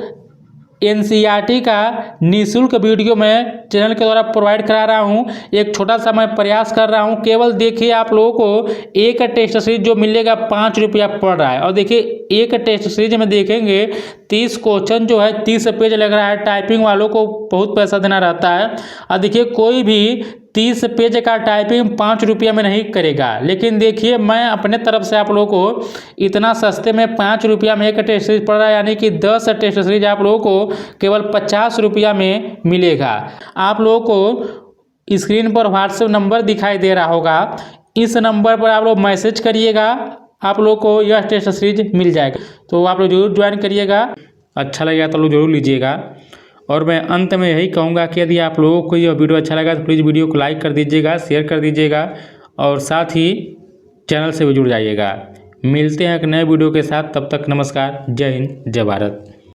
NCERT का निःशुल्क वीडियो मैं चैनल के द्वारा प्रोवाइड करा रहा हूं। एक छोटा सा मैं प्रयास कर रहा हूं। केवल देखिए आप लोगों को एक टेस्ट सीरीज जो मिलेगा 5 रुपया पड़ रहा है। और देखिए एक टेस्ट सीरीज में देखेंगे 30 क्वेश्चन जो है 30 पेज लग रहा है। टाइपिंग वालों को बहुत पैसा देना रहता है। और देखिए कोई भी 30 पेज का टाइपिंग 5 रुपया में नहीं करेगा। लेकिन देखिए मैं अपने तरफ से आप लोगों को इतना सस्ते में 5 रुपया में एक टेस्ट सीरीज पड़ रहा है, यानी कि 10 टेस्ट सीरीज आप लोगों को केवल 50 रुपया में मिलेगा। आप लोगों को स्क्रीन पर व्हाट्सएप नंबर दिखाई दे रहा होगा, इस नंबर पर आप लोग मैसेज करिएगा, आप लोग को यह टेस्ट सीरीज मिल जाएगा। तो आप लोग जरूर ज्वाइन करिएगा, अच्छा लगेगा तो लोग जरूर लीजिएगा। और मैं अंत में यही कहूँगा कि यदि आप लोगों को यह वीडियो अच्छा लगा तो प्लीज़ वीडियो को लाइक कर दीजिएगा, शेयर कर दीजिएगा और साथ ही चैनल से भी जुड़ जाइएगा। मिलते हैं एक नए वीडियो के साथ, तब तक नमस्कार, जय हिंद, जय भारत।